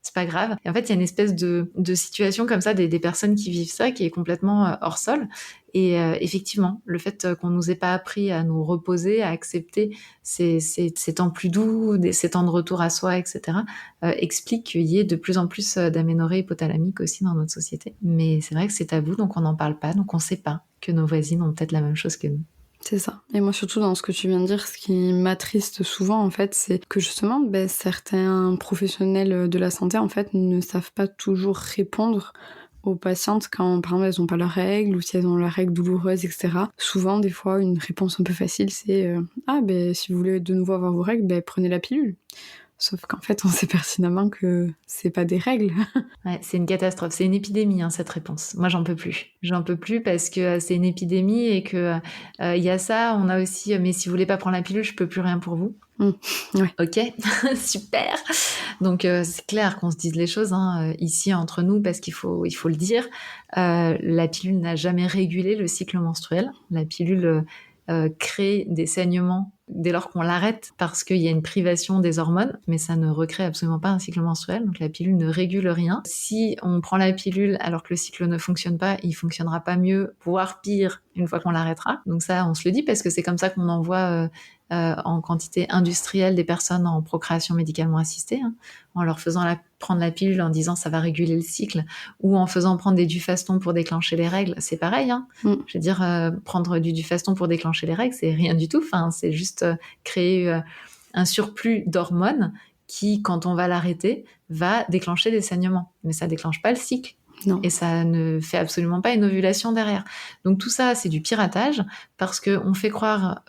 c'est pas grave. Et en fait, il y a une espèce de situation comme ça des personnes qui vivent ça, qui est complètement hors sol. Et effectivement, le fait qu'on nous ait pas appris à nous reposer, à accepter ces temps plus doux, ces temps de retour à soi, etc., explique qu'il y ait de plus en plus d'aménorrhée hypothalamique aussi dans notre société. Mais c'est vrai que c'est tabou, donc on n'en parle pas, donc on sait pas que nos voisines ont peut-être la même chose que nous. C'est ça. Et moi, surtout dans ce que tu viens de dire, ce qui m'attriste souvent, en fait, c'est que justement, certains professionnels de la santé, en fait, ne savent pas toujours répondre aux patientes quand, par exemple, elles n'ont pas leurs règles, ou si elles ont leurs règles douloureuses, etc. Souvent, des fois, une réponse un peu facile, c'est si vous voulez de nouveau avoir vos règles, prenez la pilule. Sauf qu'en fait, on sait pertinemment que c'est pas des règles. Ouais, c'est une catastrophe, c'est une épidémie, cette réponse. Moi, j'en peux plus. J'en peux plus parce que c'est une épidémie, et que y a ça. On a aussi, mais si vous voulez pas prendre la pilule, je peux plus rien pour vous. Ouais. Ok, super. Donc c'est clair qu'on se dise les choses ici entre nous, parce qu'il faut le dire. La pilule n'a jamais régulé le cycle menstruel. La pilule crée des saignements dès lors qu'on l'arrête, parce qu'il y a une privation des hormones, mais ça ne recrée absolument pas un cycle menstruel, donc la pilule ne régule rien. Si on prend la pilule alors que le cycle ne fonctionne pas, il fonctionnera pas mieux, voire pire, une fois qu'on l'arrêtera. Donc ça, on se le dit, parce que c'est comme ça qu'on envoie en quantité industrielle des personnes en procréation médicalement assistée, en leur faisant prendre la pilule en disant ça va réguler le cycle, ou en faisant prendre des Dufaston pour déclencher les règles, c'est pareil. Je veux dire, prendre du Dufaston pour déclencher les règles, c'est rien du tout. C'est juste créer un surplus d'hormones qui, quand on va l'arrêter, va déclencher des saignements. Mais ça déclenche pas le cycle. Non. Et ça ne fait absolument pas une ovulation derrière. Donc tout ça, c'est du piratage, parce qu'on fait croire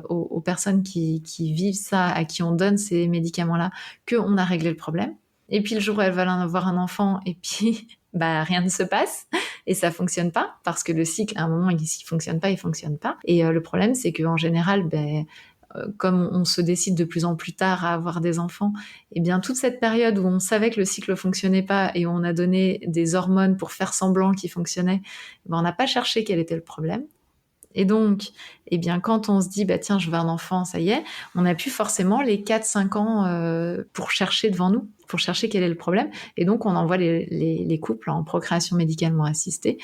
aux personnes qui vivent ça, à qui on donne ces médicaments-là, qu'on a réglé le problème. Et puis le jour où elles veulent avoir un enfant, et puis rien ne se passe, et ça fonctionne pas, parce que le cycle, à un moment, il fonctionne pas. Et le problème, c'est qu'en général, comme on se décide de plus en plus tard à avoir des enfants, et bien toute cette période où on savait que le cycle fonctionnait pas, et où on a donné des hormones pour faire semblant qu'il fonctionnait, on n'a pas cherché quel était le problème. Et donc, eh bien, quand on se dit, bah, tiens, je veux un enfant, ça y est, on n'a plus forcément les 4-5 ans pour chercher devant nous, pour chercher quel est le problème. Et donc, on envoie les couples en procréation médicalement assistée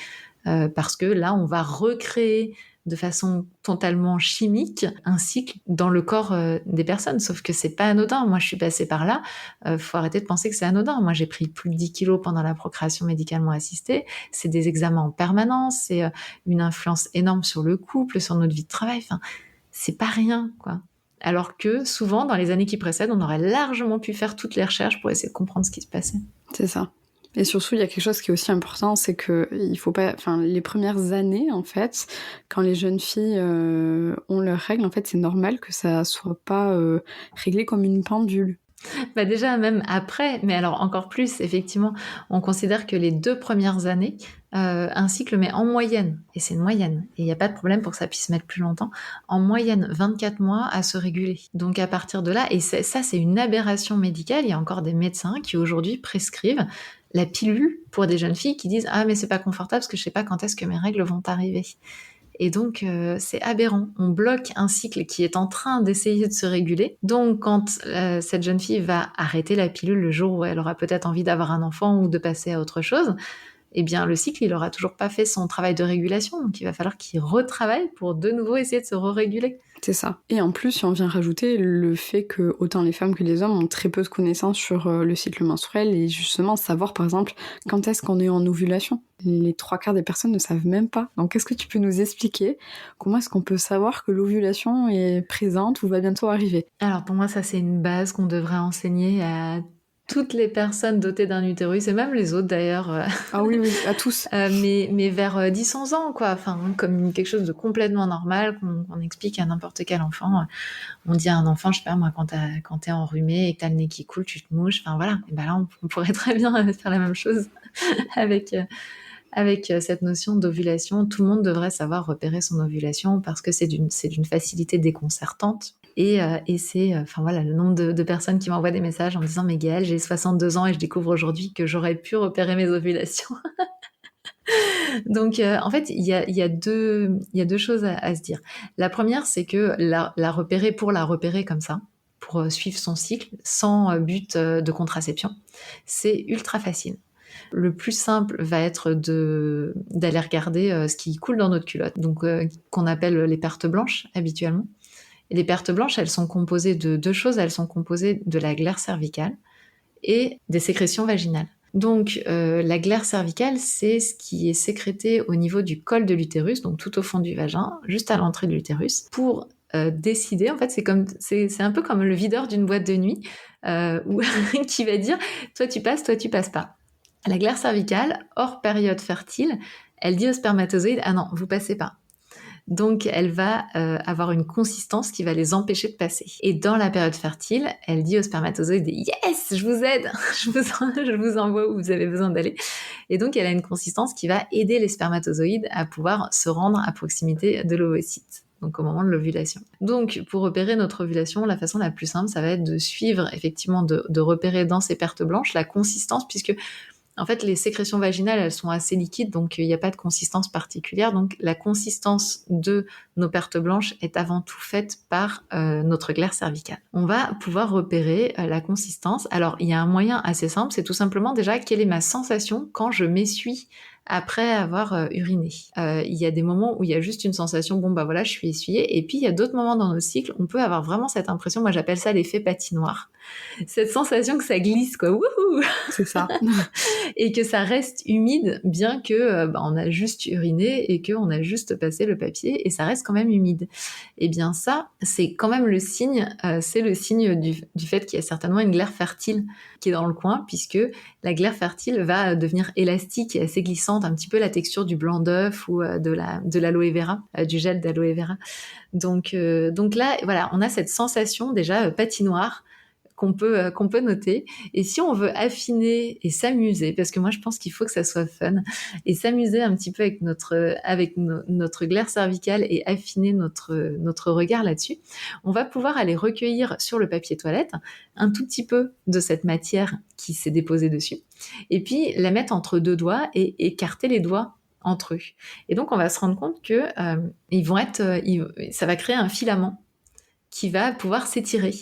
parce que là, on va recréer de façon totalement chimique un cycle dans le corps des personnes. Sauf que c'est pas anodin. Moi, je suis passée par là. Faut arrêter de penser que c'est anodin. Moi, j'ai pris plus de 10 kilos pendant la procréation médicalement assistée. C'est des examens en permanence. C'est une influence énorme sur le couple, sur notre vie de travail. Enfin, c'est pas rien, quoi. Alors que souvent, dans les années qui précèdent, on aurait largement pu faire toutes les recherches pour essayer de comprendre ce qui se passait. C'est ça. Et surtout, il y a quelque chose qui est aussi important, c'est que il faut pas, enfin, les premières années, en fait, quand les jeunes filles ont leurs règles, en fait, c'est normal que ça soit pas réglé comme une pendule. Bah déjà, même après, mais alors encore plus, effectivement, on considère que les 2 premières années, un cycle met en moyenne, et c'est une moyenne, et il n'y a pas de problème pour que ça puisse mettre plus longtemps, en moyenne 24 mois à se réguler. Donc à partir de là, et ça c'est une aberration médicale, il y a encore des médecins qui aujourd'hui prescrivent la pilule pour des jeunes filles qui disent « Ah mais c'est pas confortable parce que je sais pas quand est-ce que mes règles vont arriver ». Et donc, c'est aberrant. On bloque un cycle qui est en train d'essayer de se réguler. Donc, quand cette jeune fille va arrêter la pilule le jour où elle aura peut-être envie d'avoir un enfant ou de passer à autre chose, eh bien, le cycle, il aura toujours pas fait son travail de régulation. Donc, il va falloir qu'il retravaille pour de nouveau essayer de se re-réguler. C'est ça. Et en plus, si on vient rajouter le fait que autant les femmes que les hommes ont très peu de connaissances sur le cycle menstruel et justement savoir, par exemple, quand est-ce qu'on est en ovulation. Les 3/4 des personnes ne savent même pas. Donc, est-ce que tu peux nous expliquer comment est-ce qu'on peut savoir que l'ovulation est présente ou va bientôt arriver? Alors, pour moi, ça, c'est une base qu'on devrait enseigner à toutes les personnes dotées d'un utérus, et même les autres d'ailleurs. Ah oui, à tous. Mais vers 10-11 ans, quoi. Enfin, comme quelque chose de complètement normal qu'on explique à n'importe quel enfant. On dit à un enfant, je sais pas moi, quand t'es enrhumé et que t'as le nez qui coule, tu te mouches. Enfin voilà. Et ben là, on pourrait très bien faire la même chose avec cette notion d'ovulation. Tout le monde devrait savoir repérer son ovulation parce que c'est d'une facilité déconcertante. Et c'est, enfin voilà, le nombre de personnes qui m'envoient des messages en me disant « Mais Gaëlle, j'ai 62 ans et je découvre aujourd'hui que j'aurais pu repérer mes ovulations. » Donc, en fait, il y a deux choses à se dire. La première, c'est que la repérer pour la repérer comme ça, pour suivre son cycle, sans but de contraception, c'est ultra facile. Le plus simple va être d'aller regarder ce qui coule dans notre culotte, donc qu'on appelle les pertes blanches habituellement. Et les pertes blanches, elles sont composées de 2 choses. Elles sont composées de la glaire cervicale et des sécrétions vaginales. Donc, la glaire cervicale, c'est ce qui est sécrété au niveau du col de l'utérus, donc tout au fond du vagin, juste à l'entrée de l'utérus, pour décider. En fait, c'est un peu comme le videur d'une boîte de nuit qui va dire « toi tu passes pas ». La glaire cervicale, hors période fertile, elle dit au spermatozoïde « ah non, vous passez pas ». Donc, elle va avoir une consistance qui va les empêcher de passer. Et dans la période fertile, elle dit aux spermatozoïdes « Yes, je vous aide, je vous envoie où vous avez besoin d'aller ». Et donc, elle a une consistance qui va aider les spermatozoïdes à pouvoir se rendre à proximité de l'ovocyte, donc au moment de l'ovulation. Donc, pour repérer notre ovulation, la façon la plus simple, ça va être de suivre, effectivement, de repérer dans ces pertes blanches la consistance, puisque en fait, les sécrétions vaginales, elles sont assez liquides, donc il n'y a pas de consistance particulière. Donc, la consistance de nos pertes blanches est avant tout faite par notre glaire cervicale. On va pouvoir repérer la consistance. Alors, il y a un moyen assez simple, c'est tout simplement déjà quelle est ma sensation quand je m'essuie après avoir uriné. Il y a des moments où il y a juste une sensation, bon bah voilà, je suis essuyée. Et puis, il y a d'autres moments dans nos cycles, on peut avoir vraiment cette impression, moi j'appelle ça l'effet patinoire. Cette sensation que ça glisse, quoi. Wouhou! C'est ça. Et que ça reste humide, bien que on a juste uriné et qu'on a juste passé le papier, et ça reste quand même humide. Et bien ça, c'est quand même le signe, du fait qu'il y a certainement une glaire fertile qui est dans le coin, puisque la glaire fertile va devenir élastique et assez glissante, un petit peu la texture du blanc d'œuf ou de l'aloe vera, du gel d'aloe vera. Donc là, voilà, on a cette sensation déjà patinoire qu'on peut noter. Et si on veut affiner et s'amuser, parce que moi je pense qu'il faut que ça soit fun, et s'amuser un petit peu avec notre glaire cervicale et affiner notre regard là-dessus, on va pouvoir aller recueillir sur le papier toilette un tout petit peu de cette matière qui s'est déposée dessus, et puis la mettre entre 2 doigts et écarter les doigts entre eux. Et donc, on va se rendre compte que ça va créer un filament qui va pouvoir s'étirer.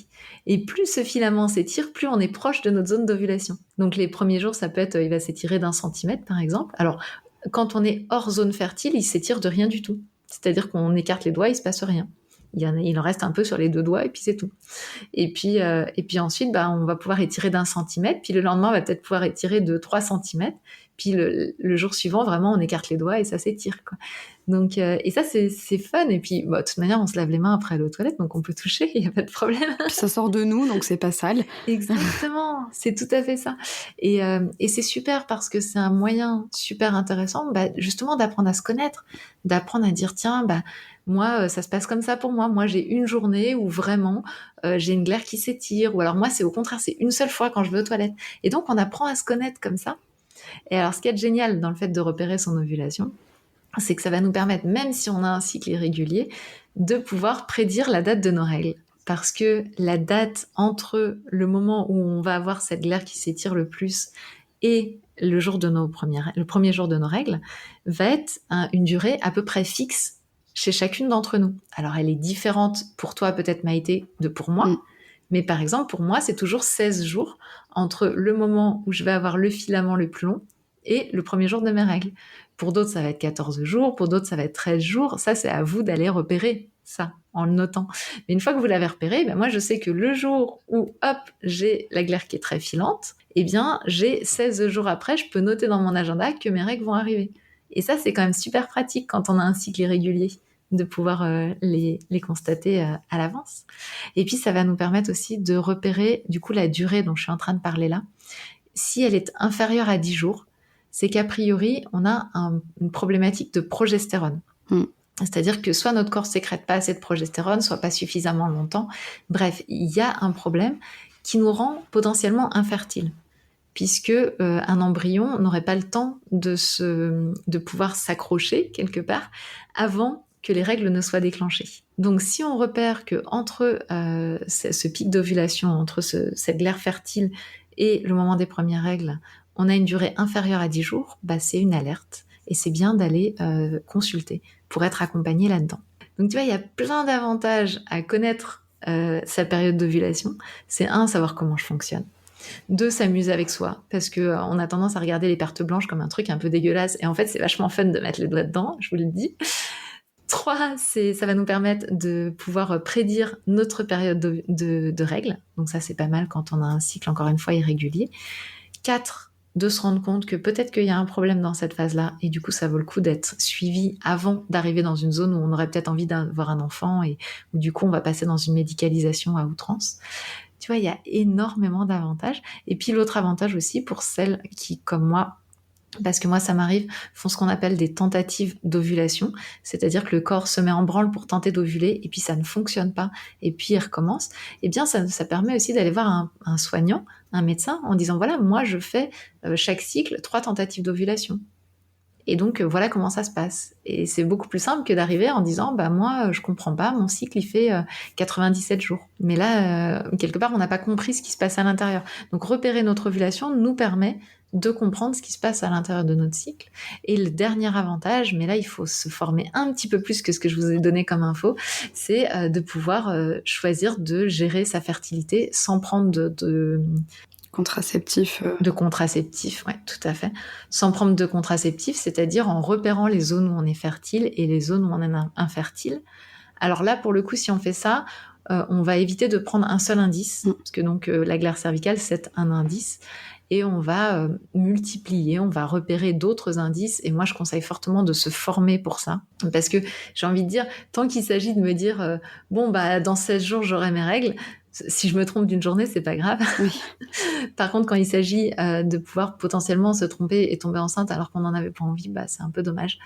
Et plus ce filament s'étire, plus on est proche de notre zone d'ovulation. Donc les premiers jours, ça peut être, il va s'étirer d'1 centimètre, par exemple. Alors, quand on est hors zone fertile, il s'étire de rien du tout. C'est-à-dire qu'on écarte les doigts, il se passe rien. Il en reste un peu sur les 2 doigts et puis c'est tout. Et puis ensuite, on va pouvoir étirer d'1 centimètre, puis le lendemain, on va peut-être pouvoir étirer de 3 centimètres, puis le jour suivant, vraiment, on écarte les doigts et ça s'étire, quoi. Donc, et ça, c'est fun. Et puis, de toute manière, on se lave les mains après aller aux toilettes, donc on peut toucher, il n'y a pas de problème. Puis ça sort de nous, donc c'est pas sale. Exactement, c'est tout à fait ça. Et c'est super parce que c'est un moyen super intéressant, justement, d'apprendre à se connaître, d'apprendre à dire, tiens, moi, ça se passe comme ça pour moi. Moi, j'ai une journée où vraiment, j'ai une glaire qui s'étire. Ou alors moi, c'est au contraire, c'est une seule fois quand je vais aux toilettes. Et donc, on apprend à se connaître comme ça. Et alors, ce qui est génial dans le fait de repérer son ovulation, c'est que ça va nous permettre, même si on a un cycle irrégulier, de pouvoir prédire la date de nos règles. Parce que la date entre le moment où on va avoir cette glaire qui s'étire le plus et le premier jour de nos règles va être une durée à peu près fixe chez chacune d'entre nous. Alors, elle est différente pour toi, peut-être Maïté, de pour moi. Mais par exemple, pour moi, c'est toujours 16 jours entre le moment où je vais avoir le filament le plus long et le premier jour de mes règles. Pour d'autres, ça va être 14 jours, pour d'autres, ça va être 13 jours. Ça, c'est à vous d'aller repérer ça en le notant. Mais une fois que vous l'avez repéré, moi, je sais que le jour où, hop, j'ai la glaire qui est très filante, j'ai 16 jours après, je peux noter dans mon agenda que mes règles vont arriver. Et ça, c'est quand même super pratique quand on a un cycle irrégulier, de pouvoir les constater à l'avance. Et puis, ça va nous permettre aussi de repérer, du coup, la durée dont je suis en train de parler là. Si elle est inférieure à 10 jours, c'est qu'a priori, on a une problématique de progestérone. C'est-à-dire que soit notre corps sécrète pas assez de progestérone, soit pas suffisamment longtemps. Bref, il y a un problème qui nous rend potentiellement infertiles, puisque un embryon n'aurait pas le temps de pouvoir s'accrocher quelque part avant que les règles ne soient déclenchées. Donc si on repère que entre ce pic d'ovulation, entre cette glaire fertile et le moment des premières règles, on a une durée inférieure à 10 jours, c'est une alerte. Et c'est bien d'aller consulter pour être accompagné là-dedans. Donc tu vois, il y a plein d'avantages à connaître sa période d'ovulation. C'est 1, savoir comment je fonctionne. 2, s'amuser avec soi, parce qu'on a tendance à regarder les pertes blanches comme un truc un peu dégueulasse. Et en fait, c'est vachement fun de mettre les doigts dedans, je vous le dis. 3, ça va nous permettre de pouvoir prédire notre période de règles. Donc ça, c'est pas mal quand on a un cycle, encore une fois, irrégulier. 4, de se rendre compte que peut-être qu'il y a un problème dans cette phase-là, et du coup, ça vaut le coup d'être suivi avant d'arriver dans une zone où on aurait peut-être envie d'avoir un enfant, et où du coup, on va passer dans une médicalisation à outrance. Tu vois, il y a énormément d'avantages. Et puis l'autre avantage aussi, pour celles qui, comme moi, parce que moi ça m'arrive, font ce qu'on appelle des tentatives d'ovulation, c'est-à-dire que le corps se met en branle pour tenter d'ovuler et puis ça ne fonctionne pas et puis il recommence, et bien ça permet aussi d'aller voir un soignant, un médecin, en disant voilà, moi je fais chaque cycle 3 tentatives d'ovulation. Et donc voilà comment ça se passe. Et c'est beaucoup plus simple que d'arriver en disant moi je comprends pas, mon cycle il fait 97 jours. Mais là, quelque part, on n'a pas compris ce qui se passe à l'intérieur. Donc repérer notre ovulation nous permet de comprendre ce qui se passe à l'intérieur de notre cycle. Et le dernier avantage, mais là il faut se former un petit peu plus que ce que je vous ai donné comme info, c'est de pouvoir choisir de gérer sa fertilité sans prendre de contraceptif. De contraceptif, ouais, tout à fait. Sans prendre de contraceptif, c'est-à-dire en repérant les zones où on est fertile et les zones où on est infertile. Alors là, pour le coup, si on fait ça, on va éviter de prendre un seul indice, parce que donc la glaire cervicale, c'est un indice, et on va multiplier, on va repérer d'autres indices, et moi je conseille fortement de se former pour ça, parce que j'ai envie de dire, tant qu'il s'agit de me dire dans 16 jours j'aurai mes règles, si je me trompe d'une journée, c'est pas grave. Oui. Par contre, quand il s'agit de pouvoir potentiellement se tromper et tomber enceinte alors qu'on n'en avait pas envie, c'est un peu dommage.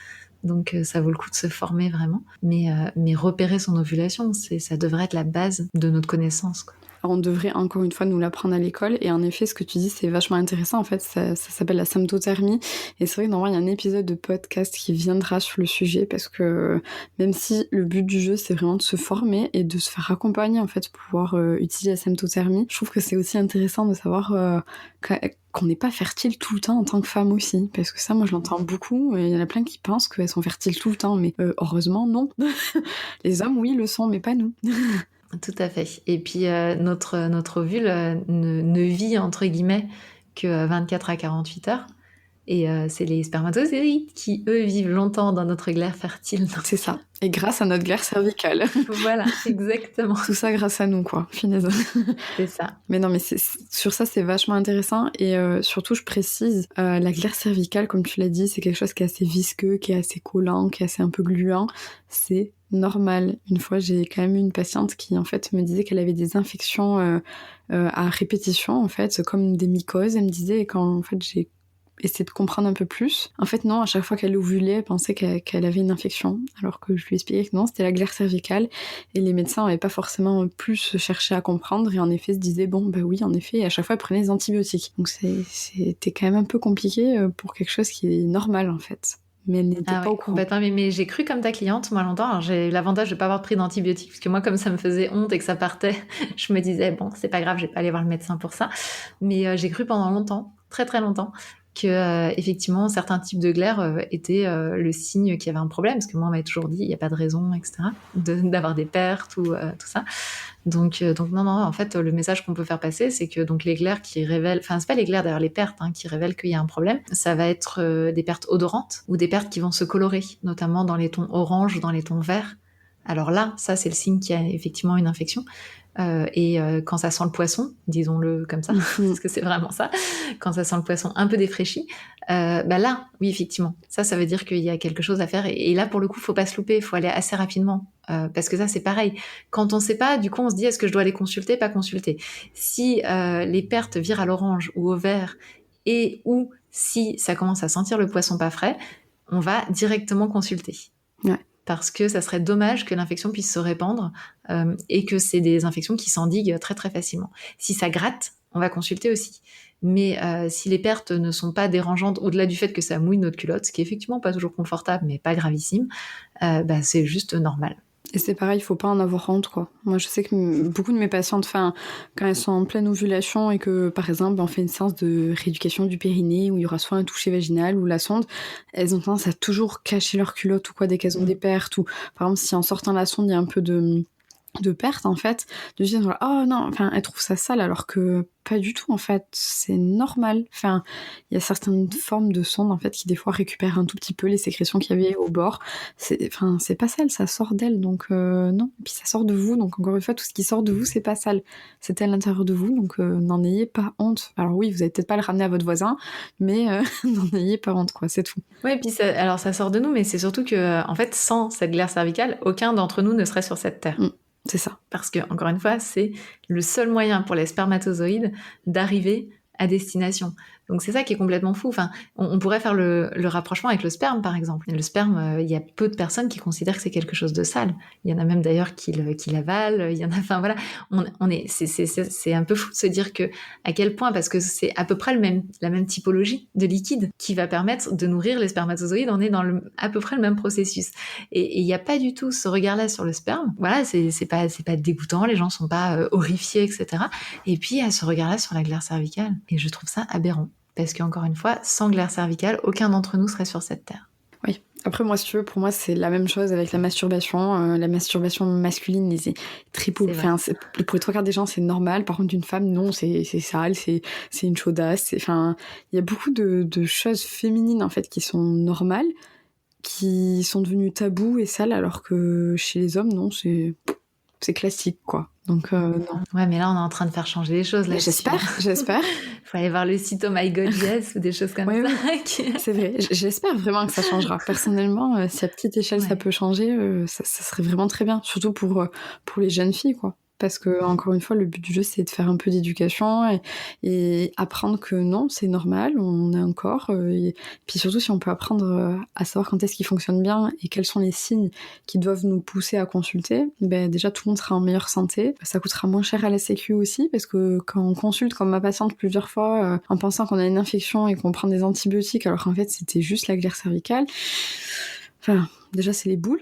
Donc ça vaut le coup de se former vraiment. Mais repérer son ovulation, ça devrait être la base de notre connaissance, quoi. Alors on devrait encore une fois nous l'apprendre à l'école, et en effet ce que tu dis c'est vachement intéressant, en fait ça s'appelle la symptothermie, et c'est vrai que normalement il y a un épisode de podcast qui viendra sur le sujet, parce que même si le but du jeu c'est vraiment de se former et de se faire accompagner en fait pour pouvoir utiliser la symptothermie, je trouve que c'est aussi intéressant de savoir qu'on n'est pas fertile tout le temps en tant que femme aussi. Parce que ça, moi, je l'entends beaucoup. Il y en a plein qui pensent qu'elles sont fertiles tout le temps. Mais heureusement, non. Les hommes, oui, le sont, mais pas nous. Tout à fait. Et puis, notre ovule ne vit, entre guillemets, que 24 à 48 heures. Et c'est les spermatozoïdes qui, eux, vivent longtemps dans notre glaire fertile. C'est ça. Et grâce à notre glaire cervicale. Voilà, exactement. Tout ça grâce à nous, quoi. Finaise. C'est ça. Mais non, mais sur ça, c'est vachement intéressant. Et surtout, je précise, la glaire cervicale, comme tu l'as dit, c'est quelque chose qui est assez visqueux, qui est assez collant, qui est assez un peu gluant. C'est normal. Une fois, j'ai quand même eu une patiente qui, en fait, me disait qu'elle avait des infections à répétition, en fait, comme des mycoses. Elle me disait, et quand, en fait, j'ai essayer de comprendre un peu plus. En fait, non, à chaque fois qu'elle ovulait, elle pensait qu'elle avait une infection, alors que je lui expliquais que non, c'était la glaire cervicale, et les médecins n'avaient pas forcément plus cherché à comprendre, et en effet se disaient, bon, bah oui, en effet, et à chaque fois, elle prenait des antibiotiques. Donc c'était quand même un peu compliqué pour quelque chose qui est normal, en fait. Mais elle n'était pas au courant. Complètement. Mais j'ai cru comme ta cliente, moi, longtemps. Alors, j'ai eu l'avantage de ne pas avoir pris d'antibiotiques, parce que moi, comme ça me faisait honte et que ça partait, je me disais, bon, c'est pas grave, je vais pas aller voir le médecin pour ça. Mais j'ai cru pendant longtemps, très très longtemps, que effectivement certains types de glaire étaient le signe qu'il y avait un problème, parce que moi on m'avait toujours dit il n'y a pas de raison, etc., d'avoir des pertes ou tout ça. Donc non, en fait le message qu'on peut faire passer, c'est que donc les glaires qui révèlent, enfin c'est pas les glaires d'ailleurs, les pertes qui révèlent qu'il y a un problème, ça va être des pertes odorantes ou des pertes qui vont se colorer, notamment dans les tons orange ou dans les tons verts. Alors là, ça c'est le signe qu'il y a effectivement une infection. Et quand ça sent le poisson, disons-le comme ça, parce que c'est vraiment ça, quand ça sent le poisson un peu défraîchi, bah là, oui, effectivement, ça veut dire qu'il y a quelque chose à faire. Et là, pour le coup, faut pas se louper, il faut aller assez rapidement, parce que ça, c'est pareil. Quand on sait pas, du coup, on se dit, est-ce que je dois aller consulter, pas consulter. Si les pertes virent à l'orange ou au vert, et ou si ça commence à sentir le poisson pas frais, on va directement consulter. Ouais. Parce que ça serait dommage que l'infection puisse se répandre et que c'est des infections qui s'endiguent très très facilement. Si ça gratte, on va consulter aussi. Mais si les pertes ne sont pas dérangeantes, au-delà du fait que ça mouille notre culotte, ce qui est effectivement pas toujours confortable, mais pas gravissime, bah, c'est juste normal. Et c'est pareil, il faut pas en avoir honte, quoi. Moi, je sais que beaucoup de mes patientes, quand elles sont en pleine ovulation et que, par exemple, on fait une séance de rééducation du périnée où il y aura soit un toucher vaginal ou la sonde, elles ont tendance à toujours cacher leur culotte ou quoi dès qu'elles ont des pertes, ou, par exemple, si en sortant la sonde, il y a un peu de perte, en fait, de dire, oh non, elles trouvent ça sale, alors que pas du tout, en fait, c'est normal. Il y a certaines formes de sondes, en fait, qui des fois récupèrent un tout petit peu les sécrétions qu'il y avait au bord. C'est pas sale, ça sort d'elle, donc non. Et puis ça sort de vous, donc encore une fois, tout ce qui sort de vous, c'est pas sale. C'est à l'intérieur de vous, donc n'en ayez pas honte. Alors oui, vous allez peut-être pas le ramener à votre voisin, mais n'en ayez pas honte, quoi, c'est tout. Oui, et puis alors ça sort de nous, mais c'est surtout que, en fait, sans cette glaire cervicale, aucun d'entre nous ne serait sur cette terre. C'est ça. Parce que, encore une fois, c'est le seul moyen pour les spermatozoïdes d'arriver à destination. Donc c'est ça qui est complètement fou. Enfin, on pourrait faire le rapprochement avec le sperme, par exemple. Le sperme, il y a peu de personnes qui considèrent que c'est quelque chose de sale. Il y en a même d'ailleurs qui l'avalent. Il y en a, enfin voilà, c'est un peu fou de se dire que à quel point, parce que c'est à peu près la même typologie de liquide qui va permettre de nourrir les spermatozoïdes. On est dans à peu près le même processus. Et il n'y a pas du tout ce regard-là sur le sperme. Voilà, c'est pas dégoûtant. Les gens sont pas horrifiés, etc. Et puis il y a ce regard-là sur la glaire cervicale. Et je trouve ça aberrant. Parce qu'encore une fois, sans glaire cervicale, aucun d'entre nous serait sur cette terre. Oui. Après, moi, si tu veux, pour moi, c'est la même chose avec la masturbation. La masturbation masculine, c'est pour les trois quarts des gens, c'est normal. Par contre, une femme, non, c'est sale, c'est une chaudasse. Il y a beaucoup de choses féminines, en fait, qui sont normales, qui sont devenues tabous et sales, alors que chez les hommes, non, c'est classique, quoi. Donc, non. Ouais, mais là, on est en train de faire changer les choses. Là, j'espère. Faut aller voir le site Oh My God Yes ou des choses comme ça. Oui. C'est vrai. J'espère vraiment que ça changera. Personnellement, si à petite échelle ça peut changer, ça serait vraiment très bien. Surtout pour les jeunes filles, quoi. Parce que, encore une fois, le but du jeu, c'est de faire un peu d'éducation et apprendre que non, c'est normal, on a un corps. Et puis surtout, si on peut apprendre à savoir quand est-ce qu'il fonctionne bien et quels sont les signes qui doivent nous pousser à consulter, déjà, tout le monde sera en meilleure santé. Ça coûtera moins cher à la Sécu aussi, parce que quand on consulte, comme ma patiente plusieurs fois, en pensant qu'on a une infection et qu'on prend des antibiotiques, alors qu'en fait, c'était juste la glaire cervicale... Enfin, déjà, c'est les boules.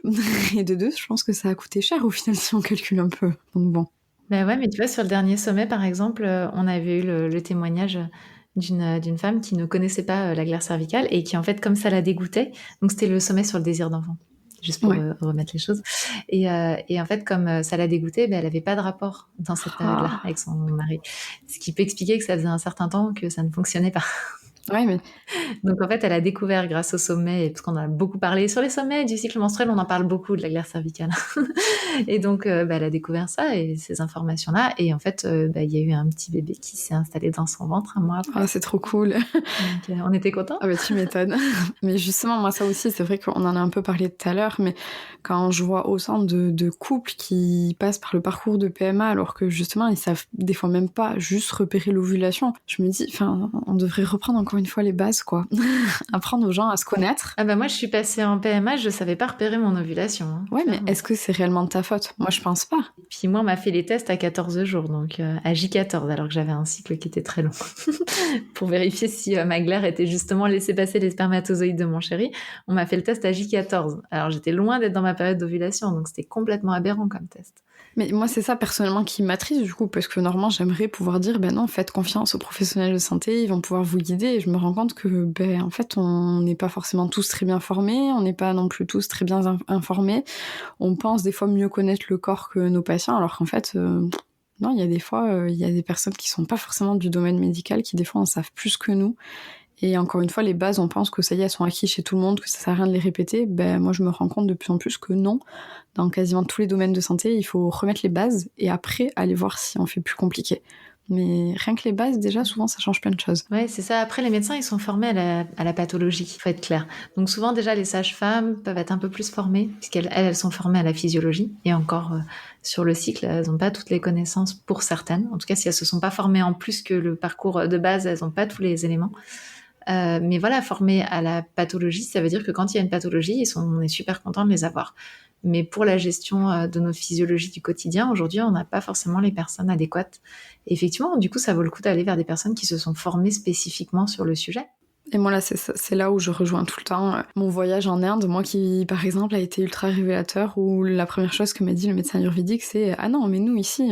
Et de deux, je pense que ça a coûté cher au final si on calcule un peu. Donc bon. Ben ouais, mais tu vois, sur le dernier sommet, par exemple, on avait eu le témoignage d'une femme qui ne connaissait pas la glaire cervicale et qui, en fait, comme ça la dégoûtait, donc c'était le sommet sur le désir d'enfant, juste pour remettre les choses. Et en fait, comme ça la dégoûtait, elle n'avait pas de rapport dans cette période-là avec son mari. Ce qui peut expliquer que ça faisait un certain temps que ça ne fonctionnait pas. Ouais, mais... Donc en fait, elle a découvert grâce au sommet, parce qu'on a beaucoup parlé sur les sommets du cycle menstruel, on en parle beaucoup de la glaire cervicale. Et donc elle a découvert ça et ces informations-là. Et en fait, il y a eu un petit bébé qui s'est installé dans son ventre un mois après. Ah, c'est trop cool. Donc on était contents. Ah bah tu m'étonnes. Mais justement, moi ça aussi, c'est vrai qu'on en a un peu parlé tout à l'heure, mais quand je vois autant de couples qui passent par le parcours de PMA alors que justement ils savent des fois même pas juste repérer l'ovulation, je me dis, enfin, on devrait reprendre encore une fois les bases, quoi. Apprendre aux gens à se connaître. Ah bah moi je suis passée en PMA, je savais pas repérer mon ovulation. Hein, ouais, clairement. Mais est-ce que c'est réellement de ta faute? Moi je pense pas. Et puis moi on m'a fait les tests à 14 jours, donc à J14, alors que j'avais un cycle qui était très long, pour vérifier si ma glaire était justement laissé passer les spermatozoïdes de mon chéri. On m'a fait le test à J14. Alors j'étais loin d'être dans ma période d'ovulation, donc c'était complètement aberrant comme test. Mais moi, c'est ça personnellement qui m'attriste du coup, parce que normalement, j'aimerais pouvoir dire, ben non, faites confiance aux professionnels de santé, ils vont pouvoir vous guider. Et je me rends compte que, ben en fait, on n'est pas forcément tous très bien formés, on n'est pas non plus tous très bien informés. On pense des fois mieux connaître le corps que nos patients, alors qu'en fait, non, il y a des fois, il y a des personnes qui sont pas forcément du domaine médical, qui des fois en savent plus que nous. Et encore une fois, les bases, on pense que ça y est, elles sont acquises chez tout le monde, que ça sert à rien de les répéter. Ben, moi, je me rends compte de plus en plus que non. Dans quasiment tous les domaines de santé, il faut remettre les bases et après aller voir si on fait plus compliqué. Mais rien que les bases, déjà, souvent, ça change plein de choses. Ouais, c'est ça. Après, les médecins, ils sont formés à la pathologie, il faut être clair. Donc souvent, déjà, les sages-femmes peuvent être un peu plus formées, puisqu'elles sont formées à la physiologie. Et encore, sur le cycle, elles n'ont pas toutes les connaissances pour certaines. En tout cas, si elles se sont pas formées en plus que le parcours de base, elles n'ont pas tous les éléments. Mais voilà, formés à la pathologie, ça veut dire que quand il y a une pathologie, on est super content de les avoir. Mais pour la gestion de notre physiologie du quotidien, aujourd'hui, on n'a pas forcément les personnes adéquates. Et effectivement, du coup, ça vaut le coup d'aller vers des personnes qui se sont formées spécifiquement sur le sujet. Et moi, là, c'est là où je rejoins tout le temps mon voyage en Inde. Moi qui, par exemple, a été ultra révélateur, où la première chose que m'a dit le médecin ayurvédique, c'est « Ah non, mais nous, ici,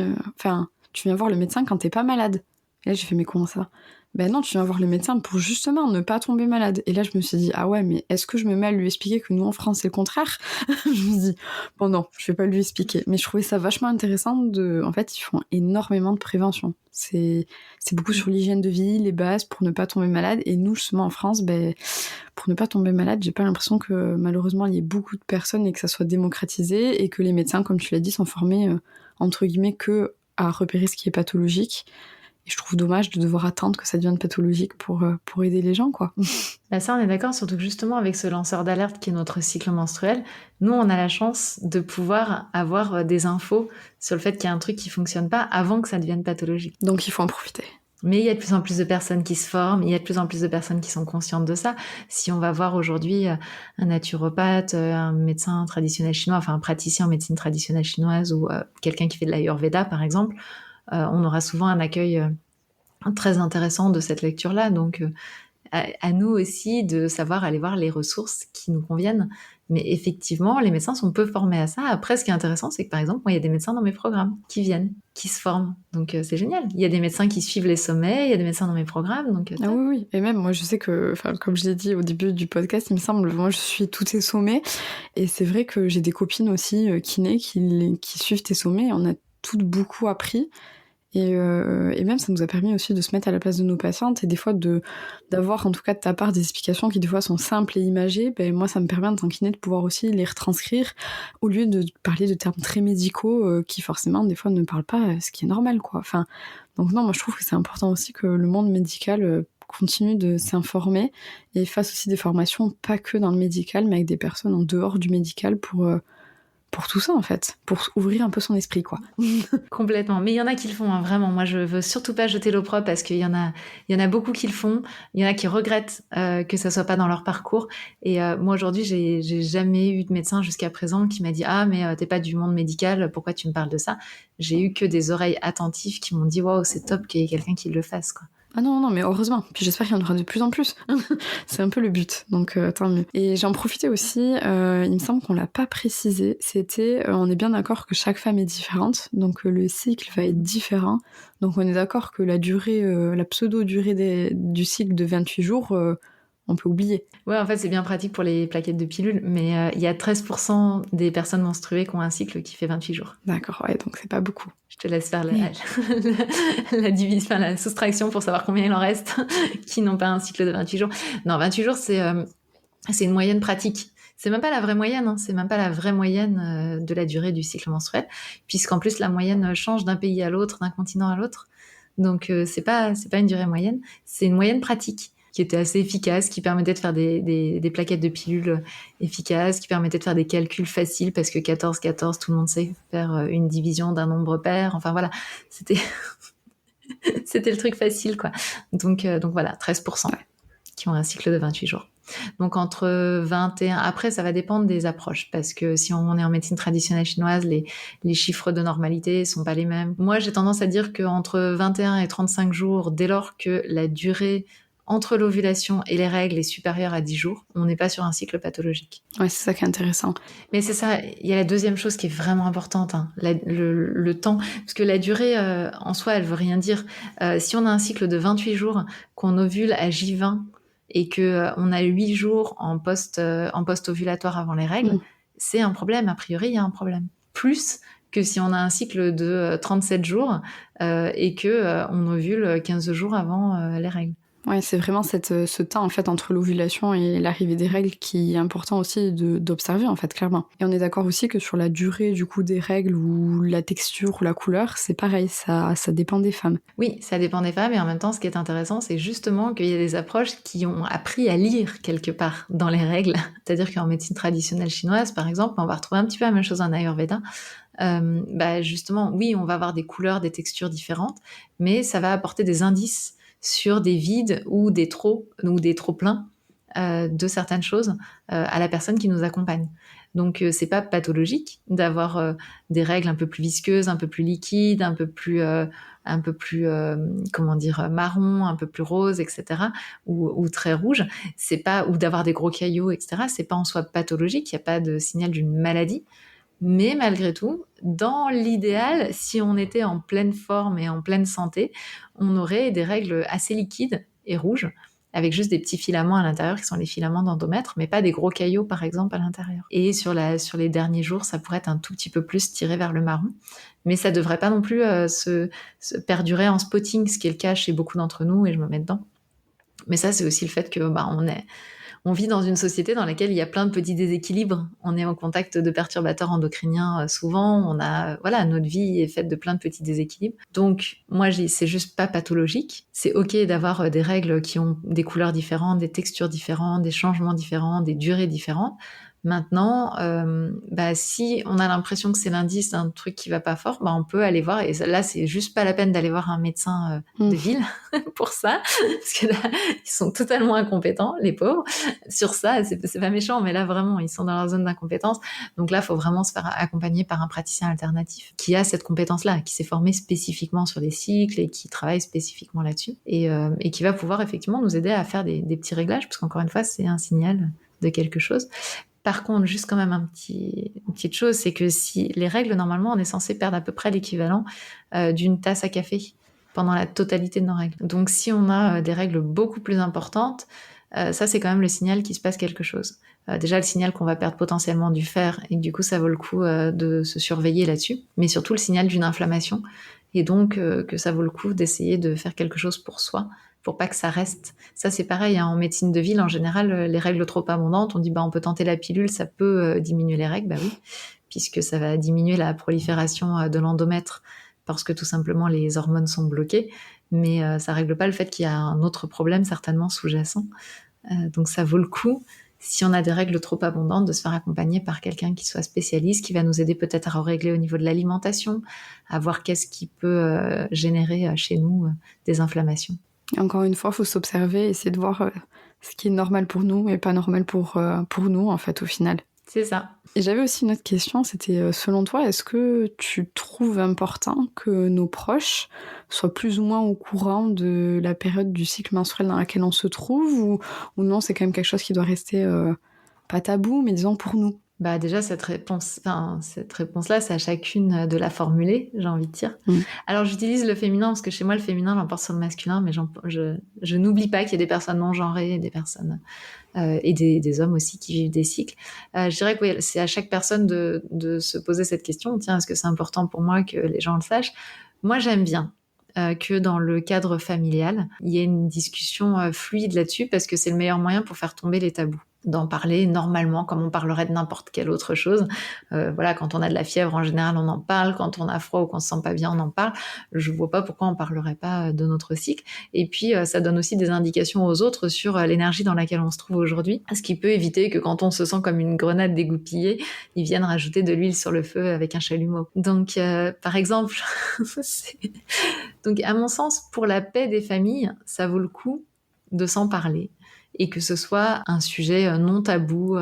tu viens voir le médecin quand t'es pas malade. » Et là, j'ai fait « Mais comment ça ?» Ben non, tu viens voir le médecin pour justement ne pas tomber malade. Et là, je me suis dit, ah ouais, mais est-ce que je me mets à lui expliquer que nous, en France, c'est le contraire? Je me dis, bon non, je vais pas lui expliquer. Mais je trouvais ça vachement intéressant en fait, ils font énormément de prévention. C'est beaucoup sur l'hygiène de vie, les bases pour ne pas tomber malade. Et nous, justement, en France, pour ne pas tomber malade, j'ai pas l'impression que, malheureusement, il y ait beaucoup de personnes et que ça soit démocratisé et que les médecins, comme tu l'as dit, sont formés, entre guillemets, que à repérer ce qui est pathologique. Et je trouve dommage de devoir attendre que ça devienne pathologique pour aider les gens, quoi. Bah ça, on est d'accord, surtout que justement, avec ce lanceur d'alerte qui est notre cycle menstruel, nous, on a la chance de pouvoir avoir des infos sur le fait qu'il y a un truc qui fonctionne pas avant que ça devienne pathologique. Donc, il faut en profiter. Mais il y a de plus en plus de personnes qui se forment, il y a de plus en plus de personnes qui sont conscientes de ça. Si on va voir aujourd'hui un naturopathe, un médecin traditionnel chinois, enfin un praticien en médecine traditionnelle chinoise ou quelqu'un qui fait de l'Ayurveda, par exemple, on aura souvent un accueil très intéressant de cette lecture-là. Donc, à nous aussi de savoir aller voir les ressources qui nous conviennent. Mais effectivement, les médecins sont peu formés à ça. Après, ce qui est intéressant, c'est que par exemple, moi, il y a des médecins dans mes programmes qui viennent, qui se forment. Donc, c'est génial. Il y a des médecins qui suivent les sommets, il y a des médecins dans mes programmes. Donc, ah oui, oui. Et même, moi, je sais que, comme je l'ai dit au début du podcast, il me semble, moi, je suis tous tes sommets. Et c'est vrai que j'ai des copines aussi kiné qui suivent tes sommets. On a toutes beaucoup appris. Et même ça nous a permis aussi de se mettre à la place de nos patientes et des fois d'avoir en tout cas de ta part des explications qui des fois sont simples et imagées. Moi ça me permet en tant que kiné de pouvoir aussi les retranscrire au lieu de parler de termes très médicaux qui forcément des fois ne parlent pas, ce qui est normal, quoi. Enfin, donc non, moi je trouve que c'est important aussi que le monde médical continue de s'informer et fasse aussi des formations pas que dans le médical mais avec des personnes en dehors du médical pour tout ça, en fait, pour ouvrir un peu son esprit, quoi. Complètement. Mais il y en a qui le font, hein, vraiment. Moi, je veux surtout pas jeter l'opprobre parce qu'il y en a beaucoup qui le font. Il y en a qui regrettent que ça soit pas dans leur parcours. Et moi, aujourd'hui, j'ai jamais eu de médecin jusqu'à présent qui m'a dit « Ah, mais t'es pas du monde médical, pourquoi tu me parles de ça ?» J'ai eu que des oreilles attentives qui m'ont dit « Waouh, c'est top qu'il y ait quelqu'un qui le fasse, quoi. » Ah non, non, mais heureusement. Puis j'espère qu'il y en aura de plus en plus. C'est un peu le but, donc tant mieux. Et j'en profitais aussi, il me semble qu'on l'a pas précisé, c'était, on est bien d'accord que chaque femme est différente, donc le cycle va être différent. Donc on est d'accord que la durée, la pseudo-durée du cycle de 28 jours, on peut oublier. Ouais, en fait, c'est bien pratique pour les plaquettes de pilules, mais il y a 13% des personnes menstruées qui ont un cycle qui fait 28 jours. D'accord, ouais, donc c'est pas beaucoup. Je te laisse faire la division, enfin, la soustraction pour savoir combien il en reste qui n'ont pas un cycle de 28 jours. Non, 28 jours, c'est une moyenne pratique. C'est même pas la vraie moyenne, hein. C'est même pas la vraie moyenne de la durée du cycle menstruel, puisqu'en plus la moyenne change d'un pays à l'autre, d'un continent à l'autre. Donc c'est pas une durée moyenne, c'est une moyenne pratique qui était assez efficace, qui permettait de faire des plaquettes de pilules efficaces, qui permettait de faire des calculs faciles, parce que 14-14, tout le monde sait faire une division d'un nombre pair. Enfin voilà, c'était c'était le truc facile, quoi. Donc voilà, 13% qui ont un cycle de 28 jours. Donc entre 21, après ça va dépendre des approches, parce que si on est en médecine traditionnelle chinoise, les chiffres de normalité sont pas les mêmes. Moi j'ai tendance à dire qu'entre 21 et 35 jours, dès lors que la durée entre l'ovulation et les règles est supérieure à 10 jours, on n'est pas sur un cycle pathologique. Ouais, c'est ça qui est intéressant. Mais c'est ça, il y a la deuxième chose qui est vraiment importante, hein, le temps, parce que la durée en soi, elle veut rien dire. Si on a un cycle de 28 jours, qu'on ovule à J20 et que on a 8 jours en post-ovulatoire avant les règles, c'est un problème. A priori, il y a un problème. Plus que si on a un cycle de 37 jours et que on ovule 15 jours avant les règles. Ouais, c'est vraiment ce temps en fait entre l'ovulation et l'arrivée des règles qui est important aussi d'observer en fait, clairement. Et on est d'accord aussi que sur la durée du coup des règles ou la texture ou la couleur, c'est pareil, ça dépend des femmes. Oui, ça dépend des femmes, et en même temps, ce qui est intéressant, c'est justement qu'il y a des approches qui ont appris à lire quelque part dans les règles. C'est-à-dire qu'en médecine traditionnelle chinoise, par exemple, on va retrouver un petit peu la même chose en Ayurveda. Justement, oui, on va avoir des couleurs, des textures différentes, mais ça va apporter des indices sur des vides ou des trop-pleins de certaines choses à la personne qui nous accompagne. Donc c'est pas pathologique d'avoir des règles un peu plus visqueuses, un peu plus liquides, un peu plus marron, un peu plus rose, etc. ou très rouge. C'est pas, ou d'avoir des gros caillots, etc. C'est pas en soi pathologique. Il n'y a pas de signal d'une maladie. Mais malgré tout, dans l'idéal, si on était en pleine forme et en pleine santé, on aurait des règles assez liquides et rouges, avec juste des petits filaments à l'intérieur qui sont les filaments d'endomètre, mais pas des gros caillots par exemple à l'intérieur. Et sur les derniers jours, ça pourrait être un tout petit peu plus tiré vers le marron, mais ça devrait pas non plus se perdurer en spotting, ce qui est le cas chez beaucoup d'entre nous, et je me mets dedans. Mais ça, c'est aussi le fait que on vit dans une société dans laquelle il y a plein de petits déséquilibres. On est en contact de perturbateurs endocriniens souvent. Notre vie est faite de plein de petits déséquilibres. Donc, moi, c'est juste pas pathologique. C'est ok d'avoir des règles qui ont des couleurs différentes, des textures différentes, des changements différents, des durées différentes. Maintenant, si on a l'impression que c'est l'indice d'un truc qui va pas fort, on peut aller voir. Et là, c'est juste pas la peine d'aller voir un médecin de ville pour ça, parce que là, ils sont totalement incompétents, les pauvres. Sur ça, c'est pas méchant, mais là, vraiment, ils sont dans leur zone d'incompétence. Donc là, il faut vraiment se faire accompagner par un praticien alternatif qui a cette compétence-là, qui s'est formé spécifiquement sur les cycles et qui travaille spécifiquement là-dessus, et qui va pouvoir effectivement nous aider à faire des petits réglages, parce qu'encore une fois, c'est un signal de quelque chose. Par contre, juste quand même une petite chose, c'est que si les règles, normalement, on est censé perdre à peu près l'équivalent d'une tasse à café pendant la totalité de nos règles. Donc si on a des règles beaucoup plus importantes, ça c'est quand même le signal qu'il se passe quelque chose. Déjà le signal qu'on va perdre potentiellement du fer, et du coup ça vaut le coup de se surveiller là-dessus, mais surtout le signal d'une inflammation, et donc que ça vaut le coup d'essayer de faire quelque chose pour soi, pour pas que ça reste. Ça c'est pareil, hein, en médecine de ville, en général, les règles trop abondantes, on dit on peut tenter la pilule, ça peut diminuer les règles, oui, puisque ça va diminuer la prolifération de l'endomètre, parce que tout simplement les hormones sont bloquées, mais ça règle pas le fait qu'il y a un autre problème certainement sous-jacent. Donc ça vaut le coup, si on a des règles trop abondantes, de se faire accompagner par quelqu'un qui soit spécialiste, qui va nous aider peut-être à régler au niveau de l'alimentation, à voir qu'est-ce qui peut générer chez nous des inflammations. Et encore une fois, il faut s'observer, essayer de voir ce qui est normal pour nous et pas normal pour nous, en fait, au final. C'est ça. Et j'avais aussi une autre question, c'était selon toi, est-ce que tu trouves important que nos proches soient plus ou moins au courant de la période du cycle menstruel dans laquelle on se trouve, ou non, c'est quand même quelque chose qui doit rester pas tabou, mais disons pour nous? Bah déjà, cette réponse-là, c'est à chacune de la formuler, j'ai envie de dire. Alors, j'utilise le féminin parce que chez moi, le féminin l'emporte sur le masculin, mais je n'oublie pas qu'il y a des personnes non genrées, des personnes et des hommes aussi qui vivent des cycles. Je dirais que oui, c'est à chaque personne de se poser cette question. Tiens, est-ce que c'est important pour moi que les gens le sachent? Moi, j'aime bien que dans le cadre familial, il y ait une discussion fluide là-dessus parce que c'est le meilleur moyen pour faire tomber les tabous. D'en parler normalement comme on parlerait de n'importe quelle autre chose. Voilà, quand on a de la fièvre, en général, on en parle. Quand on a froid ou qu'on se sent pas bien, on en parle. Je vois pas pourquoi on parlerait pas de notre cycle. Et puis, ça donne aussi des indications aux autres sur l'énergie dans laquelle on se trouve aujourd'hui. Ce qui peut éviter que quand on se sent comme une grenade dégoupillée, ils viennent rajouter de l'huile sur le feu avec un chalumeau. Donc, par exemple, donc, à mon sens, pour la paix des familles, ça vaut le coup de s'en parler. Et que ce soit un sujet non tabou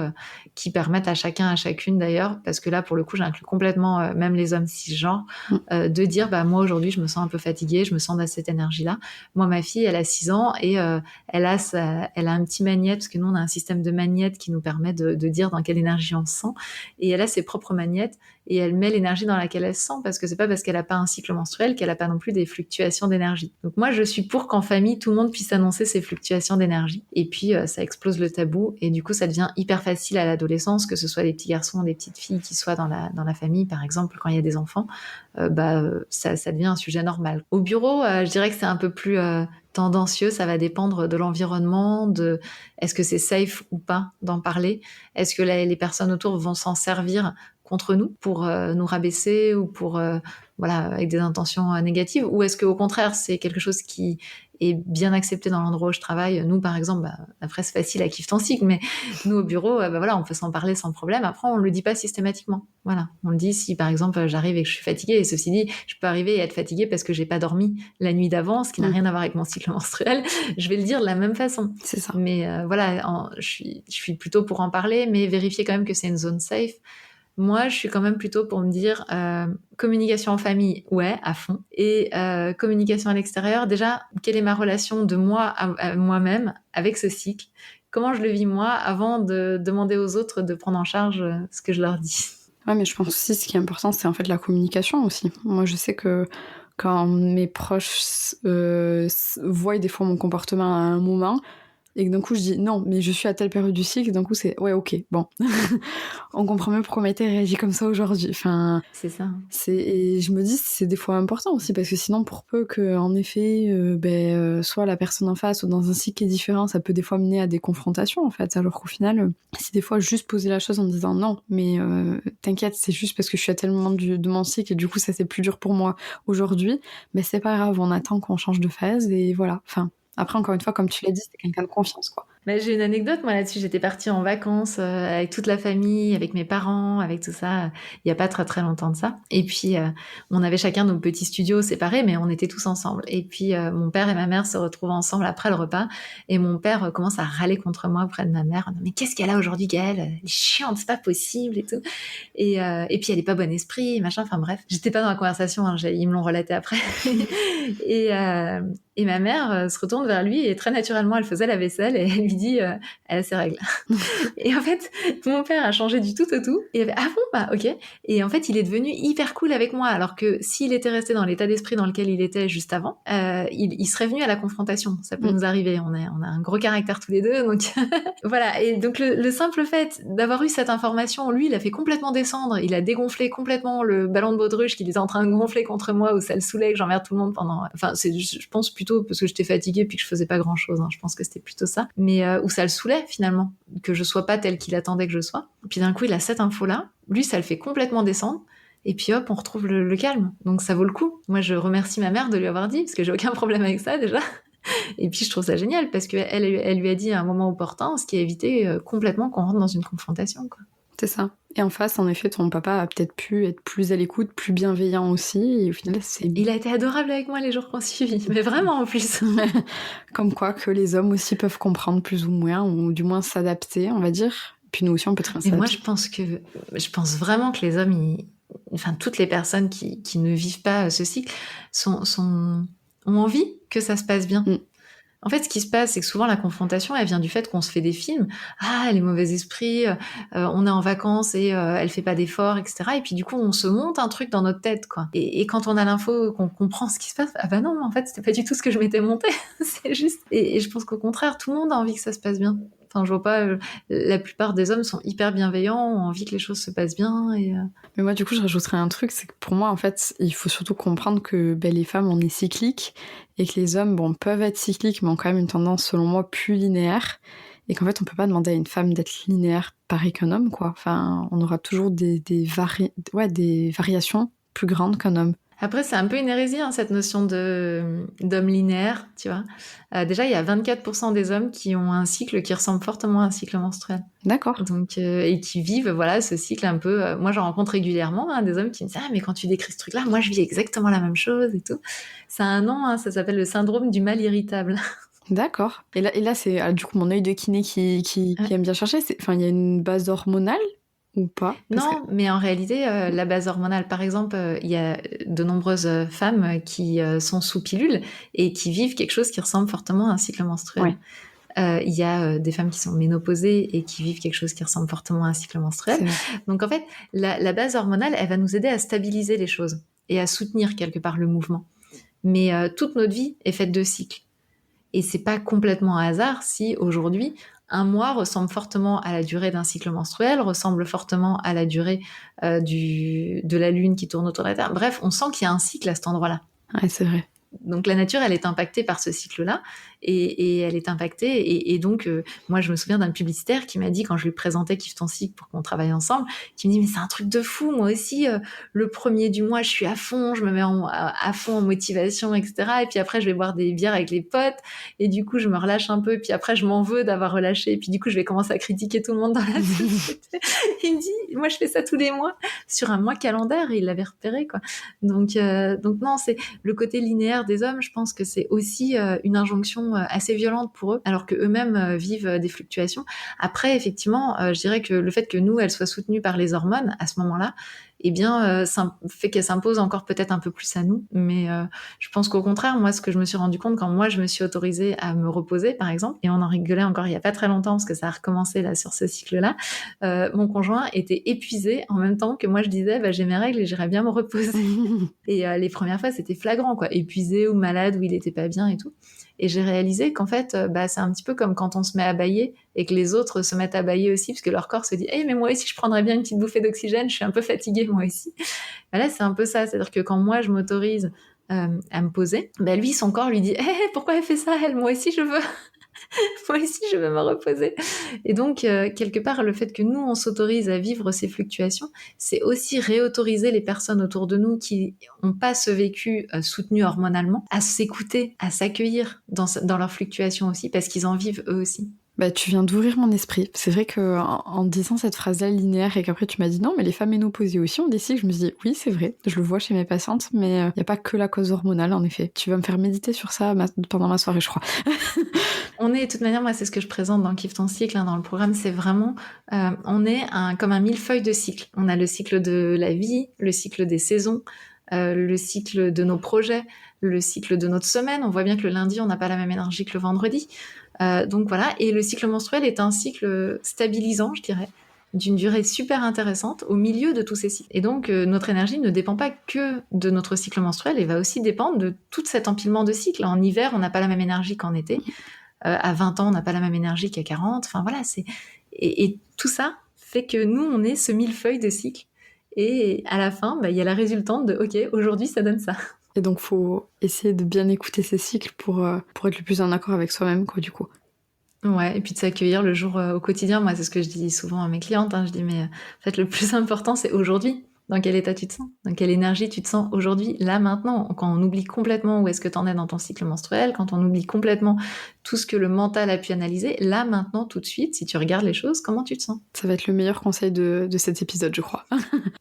qui permette à chacun, à chacune d'ailleurs, parce que là, pour le coup, j'inclus complètement même les hommes cisgenres, de dire, bah moi, aujourd'hui, je me sens un peu fatiguée, je me sens dans cette énergie-là. Moi, ma fille, elle a 6 ans et elle a un petit magnète, parce que nous, on a un système de magnète qui nous permet de dire dans quelle énergie on se sent. Et elle a ses propres magnettes et elle met l'énergie dans laquelle elle se sent, parce que c'est pas parce qu'elle a pas un cycle menstruel qu'elle a pas non plus des fluctuations d'énergie. Donc moi, je suis pour qu'en famille, tout le monde puisse annoncer ses fluctuations d'énergie. Et puis, ça explose le tabou et du coup, ça devient hyper facile à l'adolescence, que ce soit des petits garçons ou des petites filles qui soient dans la famille, par exemple, quand il y a des enfants, ça devient un sujet normal. Au bureau, je dirais que c'est un peu plus tendancieux, ça va dépendre de l'environnement, de est-ce que c'est safe ou pas d'en parler, est-ce que les personnes autour vont s'en servir contre nous pour nous rabaisser ou pour voilà, avec des intentions négatives, ou est-ce qu'au contraire c'est quelque chose qui est bien accepté dans l'endroit où je travaille. Nous par exemple, après c'est facile à kiffe ton cycle, mais nous au bureau, voilà, on peut s'en parler sans problème. Après on le dit pas systématiquement, voilà, on le dit si par exemple j'arrive et que je suis fatiguée, et ceci dit je peux arriver et être fatiguée parce que j'ai pas dormi la nuit d'avant, ce qui n'a rien à voir avec mon cycle menstruel, je vais le dire de la même façon. C'est ça. Mais voilà, je suis plutôt pour en parler, mais vérifier quand même que c'est une zone safe. Moi, je suis quand même plutôt pour me dire communication en famille, ouais, à fond. Et communication à l'extérieur, déjà, quelle est ma relation de moi à moi-même avec ce cycle? Comment je le vis moi avant de demander aux autres de prendre en charge ce que je leur dis? Ouais, mais je pense aussi ce qui est important, c'est en fait la communication aussi. Moi, je sais que quand mes proches voient des fois mon comportement à un moment, et que d'un coup je dis non, mais je suis à telle période du cycle, d'un coup c'est ouais, ok, bon. On comprend mieux pourquoi Maïté réagit comme ça aujourd'hui. Enfin, c'est ça. Et je me dis c'est des fois important aussi, parce que sinon, pour peu que, en effet, soit la personne en face ou dans un cycle qui est différent, ça peut des fois mener à des confrontations en fait. Alors qu'au final, si des fois juste poser la chose en disant non, mais t'inquiète, c'est juste parce que je suis à tel moment de mon cycle et du coup ça c'est plus dur pour moi aujourd'hui, mais c'est pas grave, on attend qu'on change de phase et voilà. Enfin. Après, encore une fois, comme tu l'as dit, c'était quelqu'un de confiance, quoi. Mais j'ai une anecdote, moi, là-dessus. J'étais partie en vacances avec toute la famille, avec mes parents, avec tout ça. Il y a pas très, très longtemps de ça. Et puis, on avait chacun nos petits studios séparés, mais on était tous ensemble. Et puis, mon père et ma mère se retrouvent ensemble après le repas. Et mon père commence à râler contre moi auprès de ma mère. Mais qu'est-ce qu'elle a aujourd'hui, Gaëlle? Elle est chiante, c'est pas possible et tout. Et puis, elle est pas bon esprit, machin. Enfin, bref. J'étais pas dans la conversation, hein, ils me l'ont relaté après. Et ma mère se retourne vers lui et très naturellement, elle faisait la vaisselle et elle lui dit elle a ses règles. Et en fait, mon père a changé du tout au tout. Et il avait, ah bon, bah ok. Et en fait, il est devenu hyper cool avec moi. Alors que s'il était resté dans l'état d'esprit dans lequel il était juste avant, il serait venu à la confrontation. Ça peut nous arriver. On a un gros caractère tous les deux. Donc voilà. Et donc le simple fait d'avoir eu cette information, lui, il a fait complètement descendre. Il a dégonflé complètement le ballon de baudruche qu'il était en train de gonfler contre moi, où ça le saoulait, que j'emmerde tout le monde pendant... Enfin, je pense plutôt parce que j'étais fatiguée puis que je faisais pas grand chose, hein. Je pense que c'était plutôt ça, mais où ça le saoulait finalement, que je sois pas telle qu'il attendait que je sois. Et puis d'un coup il a cette info là, lui ça le fait complètement descendre, et puis hop on retrouve le calme, donc ça vaut le coup. Moi je remercie ma mère de lui avoir dit, parce que j'ai aucun problème avec ça déjà. Et puis je trouve ça génial parce qu'elle lui a dit à un moment opportun, ce qui a évité complètement qu'on rentre dans une confrontation, quoi. C'est ça. Et en face, en effet, ton papa a peut-être pu être plus à l'écoute, plus bienveillant aussi, et au final, c'est... Il a été adorable avec moi les jours qu'on suivi, mais vraiment en plus. Comme quoi que les hommes aussi peuvent comprendre plus ou moins, ou du moins s'adapter, on va dire. Puis nous aussi, on peut traîner Et ça. moi, je pense vraiment que les hommes, enfin, toutes les personnes qui ne vivent pas ce cycle ont envie que ça se passe bien. En fait, ce qui se passe, c'est que souvent la confrontation, elle vient du fait qu'on se fait des films. Ah, les mauvais esprits, on est en vacances et elle fait pas d'efforts, etc. Et puis du coup, on se monte un truc dans notre tête, quoi. Et quand on a l'info, qu'on comprend ce qui se passe, ah bah non, en fait, c'était pas du tout ce que je m'étais monté. C'est juste. Et je pense qu'au contraire, tout le monde a envie que ça se passe bien. Enfin, je vois pas. La plupart des hommes sont hyper bienveillants, ont envie que les choses se passent bien. Mais moi, du coup, je rajouterais un truc, c'est que pour moi, en fait, il faut surtout comprendre que les femmes, on est cycliques et que les hommes, bon, peuvent être cycliques, mais ont quand même une tendance, selon moi, plus linéaire. Et qu'en fait, on peut pas demander à une femme d'être linéaire pareil qu'un homme, quoi. Enfin, on aura toujours des variations plus grandes qu'un homme. Après, c'est un peu une hérésie, hein, cette notion d'homme linéaire, tu vois. Déjà, il y a 24% des hommes qui ont un cycle qui ressemble fortement à un cycle menstruel. D'accord. Donc, et qui vivent, voilà, ce cycle un peu... moi, j'en rencontre régulièrement, hein, des hommes qui me disent « Ah, mais quand tu décris ce truc-là, moi, je vis exactement la même chose et tout. » Ça a un nom, hein, ça s'appelle le syndrome du mal irritable. D'accord. Et là c'est du coup mon œil de kiné qui Ouais. aime bien chercher. Enfin, il y a une base hormonale ou pas? Non, mais en réalité, la base hormonale, par exemple, il y a de nombreuses femmes qui sont sous pilule et qui vivent quelque chose qui ressemble fortement à un cycle menstruel. Ouais. Il y a des femmes qui sont ménopausées et qui vivent quelque chose qui ressemble fortement à un cycle menstruel. Donc en fait, la base hormonale, elle va nous aider à stabiliser les choses et à soutenir quelque part le mouvement. Mais toute notre vie est faite de cycles. Et c'est pas complètement un hasard si aujourd'hui, un mois ressemble fortement à la durée d'un cycle menstruel, ressemble fortement à la durée de la lune qui tourne autour de la Terre. Bref, on sent qu'il y a un cycle à cet endroit-là. Ouais, c'est vrai. Donc la nature, elle est impactée par ce cycle-là, et elle est impactée. Et donc, moi, je me souviens d'un publicitaire qui m'a dit, quand je lui présentais Kiffe ton cycle pour qu'on travaille ensemble, qui me dit, mais c'est un truc de fou, moi aussi, le premier du mois, je suis à fond, je me mets à fond en motivation, etc. Et puis après, je vais boire des bières avec les potes, et du coup, je me relâche un peu, et puis après, je m'en veux d'avoir relâché, et puis du coup, je vais commencer à critiquer tout le monde dans la société. Il me dit, moi, je fais ça tous les mois, sur un mois calendaire, et il l'avait repéré, quoi. Donc non, c'est le côté linéaire des hommes, je pense que c'est aussi une injonction assez violente pour eux, alors que eux-mêmes vivent des fluctuations. Après, effectivement, je dirais que le fait que nous, elles soient soutenues par les hormones à ce moment-là, eh bien, ça fait qu'elle s'impose encore peut-être un peu plus à nous. Mais je pense qu'au contraire, moi, ce que je me suis rendu compte quand moi, je me suis autorisée à me reposer, par exemple, et on en rigolait encore il y a pas très longtemps parce que ça a recommencé là sur ce cycle-là, mon conjoint était épuisé en même temps que moi, je disais, bah, j'ai mes règles et j'irais bien me reposer. Et les premières fois, c'était flagrant, quoi, épuisé ou malade, ou il était pas bien et tout. Et j'ai réalisé qu'en fait, c'est un petit peu comme quand on se met à bâiller et que les autres se mettent à bâiller aussi, parce que leur corps se dit « Hey, mais moi aussi, je prendrais bien une petite bouffée d'oxygène, je suis un peu fatiguée, moi aussi. » Là, c'est un peu ça, c'est-à-dire que quand moi, je m'autorise à me poser, lui, son corps lui dit « Hey, pourquoi elle fait ça, elle? Moi aussi, je veux. » Moi aussi, je veux me reposer. Et donc, quelque part, le fait que nous, on s'autorise à vivre ces fluctuations, c'est aussi réautoriser les personnes autour de nous qui n'ont pas ce vécu soutenu hormonalement, à s'écouter, à s'accueillir dans leurs fluctuations aussi, parce qu'ils en vivent eux aussi. Bah, tu viens d'ouvrir mon esprit. C'est vrai que en disant cette phrase-là linéaire et qu'après tu m'as dit non, mais les femmes ménopausées aussi ont des cycles, je me suis dit oui, c'est vrai, je le vois chez mes patientes, mais il n'y a pas que la cause hormonale en effet. Tu vas me faire méditer sur ça pendant ma soirée, je crois. On est, de toute manière, moi c'est ce que je présente dans Kiffe ton cycle, hein, dans le programme, c'est vraiment, on est comme un millefeuille de cycles. On a le cycle de la vie, le cycle des saisons, le cycle de nos projets, le cycle de notre semaine. On voit bien que le lundi, on n'a pas la même énergie que le vendredi. Donc voilà, et le cycle menstruel est un cycle stabilisant, je dirais, d'une durée super intéressante au milieu de tous ces cycles. Et donc notre énergie ne dépend pas que de notre cycle menstruel, elle va aussi dépendre de tout cet empilement de cycles. En hiver, on n'a pas la même énergie qu'en été. À 20 ans, on n'a pas la même énergie qu'à 40. Enfin voilà, et tout ça fait que nous, on est ce millefeuille de cycles. Et à la fin, il y a la résultante de « Ok, aujourd'hui, ça donne ça ». Et donc, faut essayer de bien écouter ces cycles pour être le plus en accord avec soi-même, quoi, du coup. Ouais, et puis de s'accueillir le jour au quotidien. Moi, c'est ce que je dis souvent à mes clientes. Je dis, mais en fait, le plus important, c'est aujourd'hui. Dans quel état tu te sens? Dans quelle énergie tu te sens aujourd'hui, là, maintenant? Quand on oublie complètement où est-ce que tu en es dans ton cycle menstruel, quand on oublie complètement tout ce que le mental a pu analyser, là, maintenant, tout de suite, si tu regardes les choses, comment tu te sens? Ça va être le meilleur conseil de cet épisode, je crois.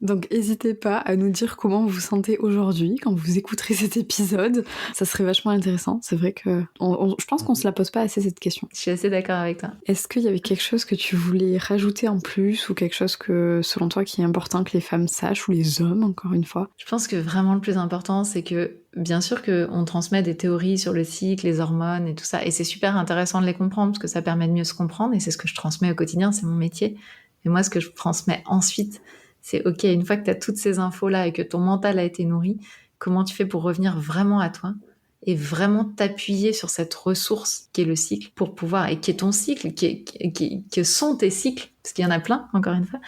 Donc n'hésitez pas à nous dire comment vous vous sentez aujourd'hui quand vous écouterez cet épisode. Ça serait vachement intéressant. C'est vrai que je pense qu'on se la pose pas assez cette question. Je suis assez d'accord avec toi. Est-ce qu'il y avait quelque chose que tu voulais rajouter en plus ou quelque chose que, selon toi, qui est important que les femmes sachent ou les hommes, encore une fois? Je pense que vraiment le plus important, c'est que bien sûr qu'on transmet des théories sur le cycle, les hormones et tout ça, et c'est super intéressant de les comprendre parce que ça permet de mieux se comprendre, et c'est ce que je transmets au quotidien, c'est mon métier. Et moi, ce que je transmets ensuite, c'est ok, une fois que tu as toutes ces infos-là et que ton mental a été nourri, comment tu fais pour revenir vraiment à toi et vraiment t'appuyer sur cette ressource qui est le cycle pour pouvoir, et qui est ton cycle, que sont tes cycles, parce qu'il y en a plein, encore une fois,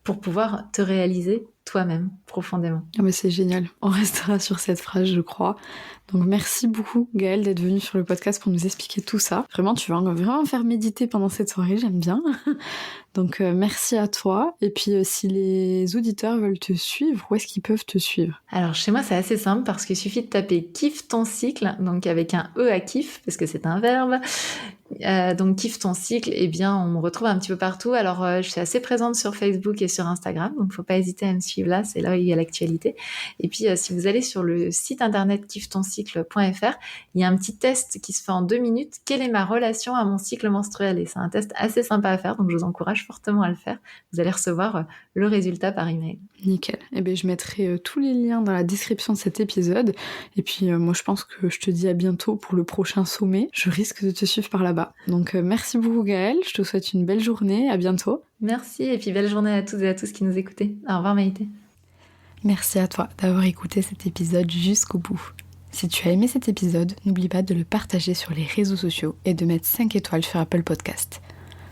pour pouvoir te réaliser toi-même profondément. Ah mais c'est génial. On restera sur cette phrase, je crois. Donc merci beaucoup Gaëlle d'être venue sur le podcast pour nous expliquer tout ça. Vraiment, tu vas vraiment faire méditer pendant cette soirée, j'aime bien. Donc merci à toi. Et puis si les auditeurs veulent te suivre, où est-ce qu'ils peuvent te suivre? Alors chez moi c'est assez simple parce qu'il suffit de taper kiffe ton cycle, donc avec un E à kiff, parce que c'est un verbe. Donc kiffe ton cycle, et bien on me retrouve un petit peu partout. Alors je suis assez présente sur Facebook et sur Instagram, donc faut pas hésiter à me suivre là, c'est là où il y a l'actualité. Et puis si vous allez sur le site internet kiffetoncycle.fr, il y a un petit test qui se fait en 2 minutes. Quelle est ma relation à mon cycle menstruel? Et c'est un test assez sympa à faire, donc je vous encourage fortement à le faire. Vous allez recevoir le résultat par email. Nickel. Et bien je mettrai tous les liens dans la description de cet épisode. Et puis moi je pense que je te dis à bientôt pour le prochain sommet. Je risque de te suivre par là-bas. Donc merci beaucoup Gaëlle, je te souhaite une belle journée, à bientôt. Merci, et puis belle journée à toutes et à tous qui nous écoutaient. Au revoir Maïté. Merci à toi d'avoir écouté cet épisode jusqu'au bout. Si tu as aimé cet épisode, n'oublie pas de le partager sur les réseaux sociaux et de mettre 5 étoiles sur Apple Podcast.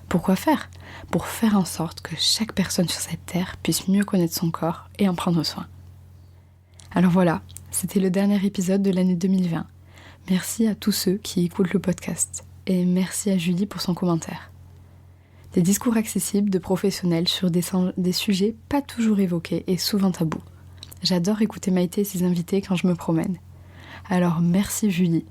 Pourquoi faire? Pour faire en sorte que chaque personne sur cette terre puisse mieux connaître son corps et en prendre soin. Alors voilà, c'était le dernier épisode de l'année 2020. Merci à tous ceux qui écoutent le podcast. Et merci à Julie pour son commentaire. Des discours accessibles de professionnels sur des sujets pas toujours évoqués et souvent tabous. J'adore écouter Maïté et ses invités quand je me promène. Alors merci Julie.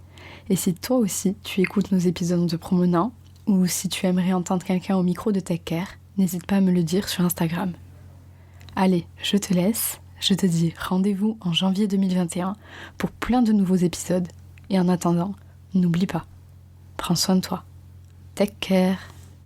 Et si toi aussi tu écoutes nos épisodes en te promenant, ou si tu aimerais entendre quelqu'un au micro de Take Care, n'hésite pas à me le dire sur Instagram. Allez, je te laisse. Je te dis rendez-vous en janvier 2021 pour plein de nouveaux épisodes. Et en attendant, n'oublie pas, prends soin de toi. Take care.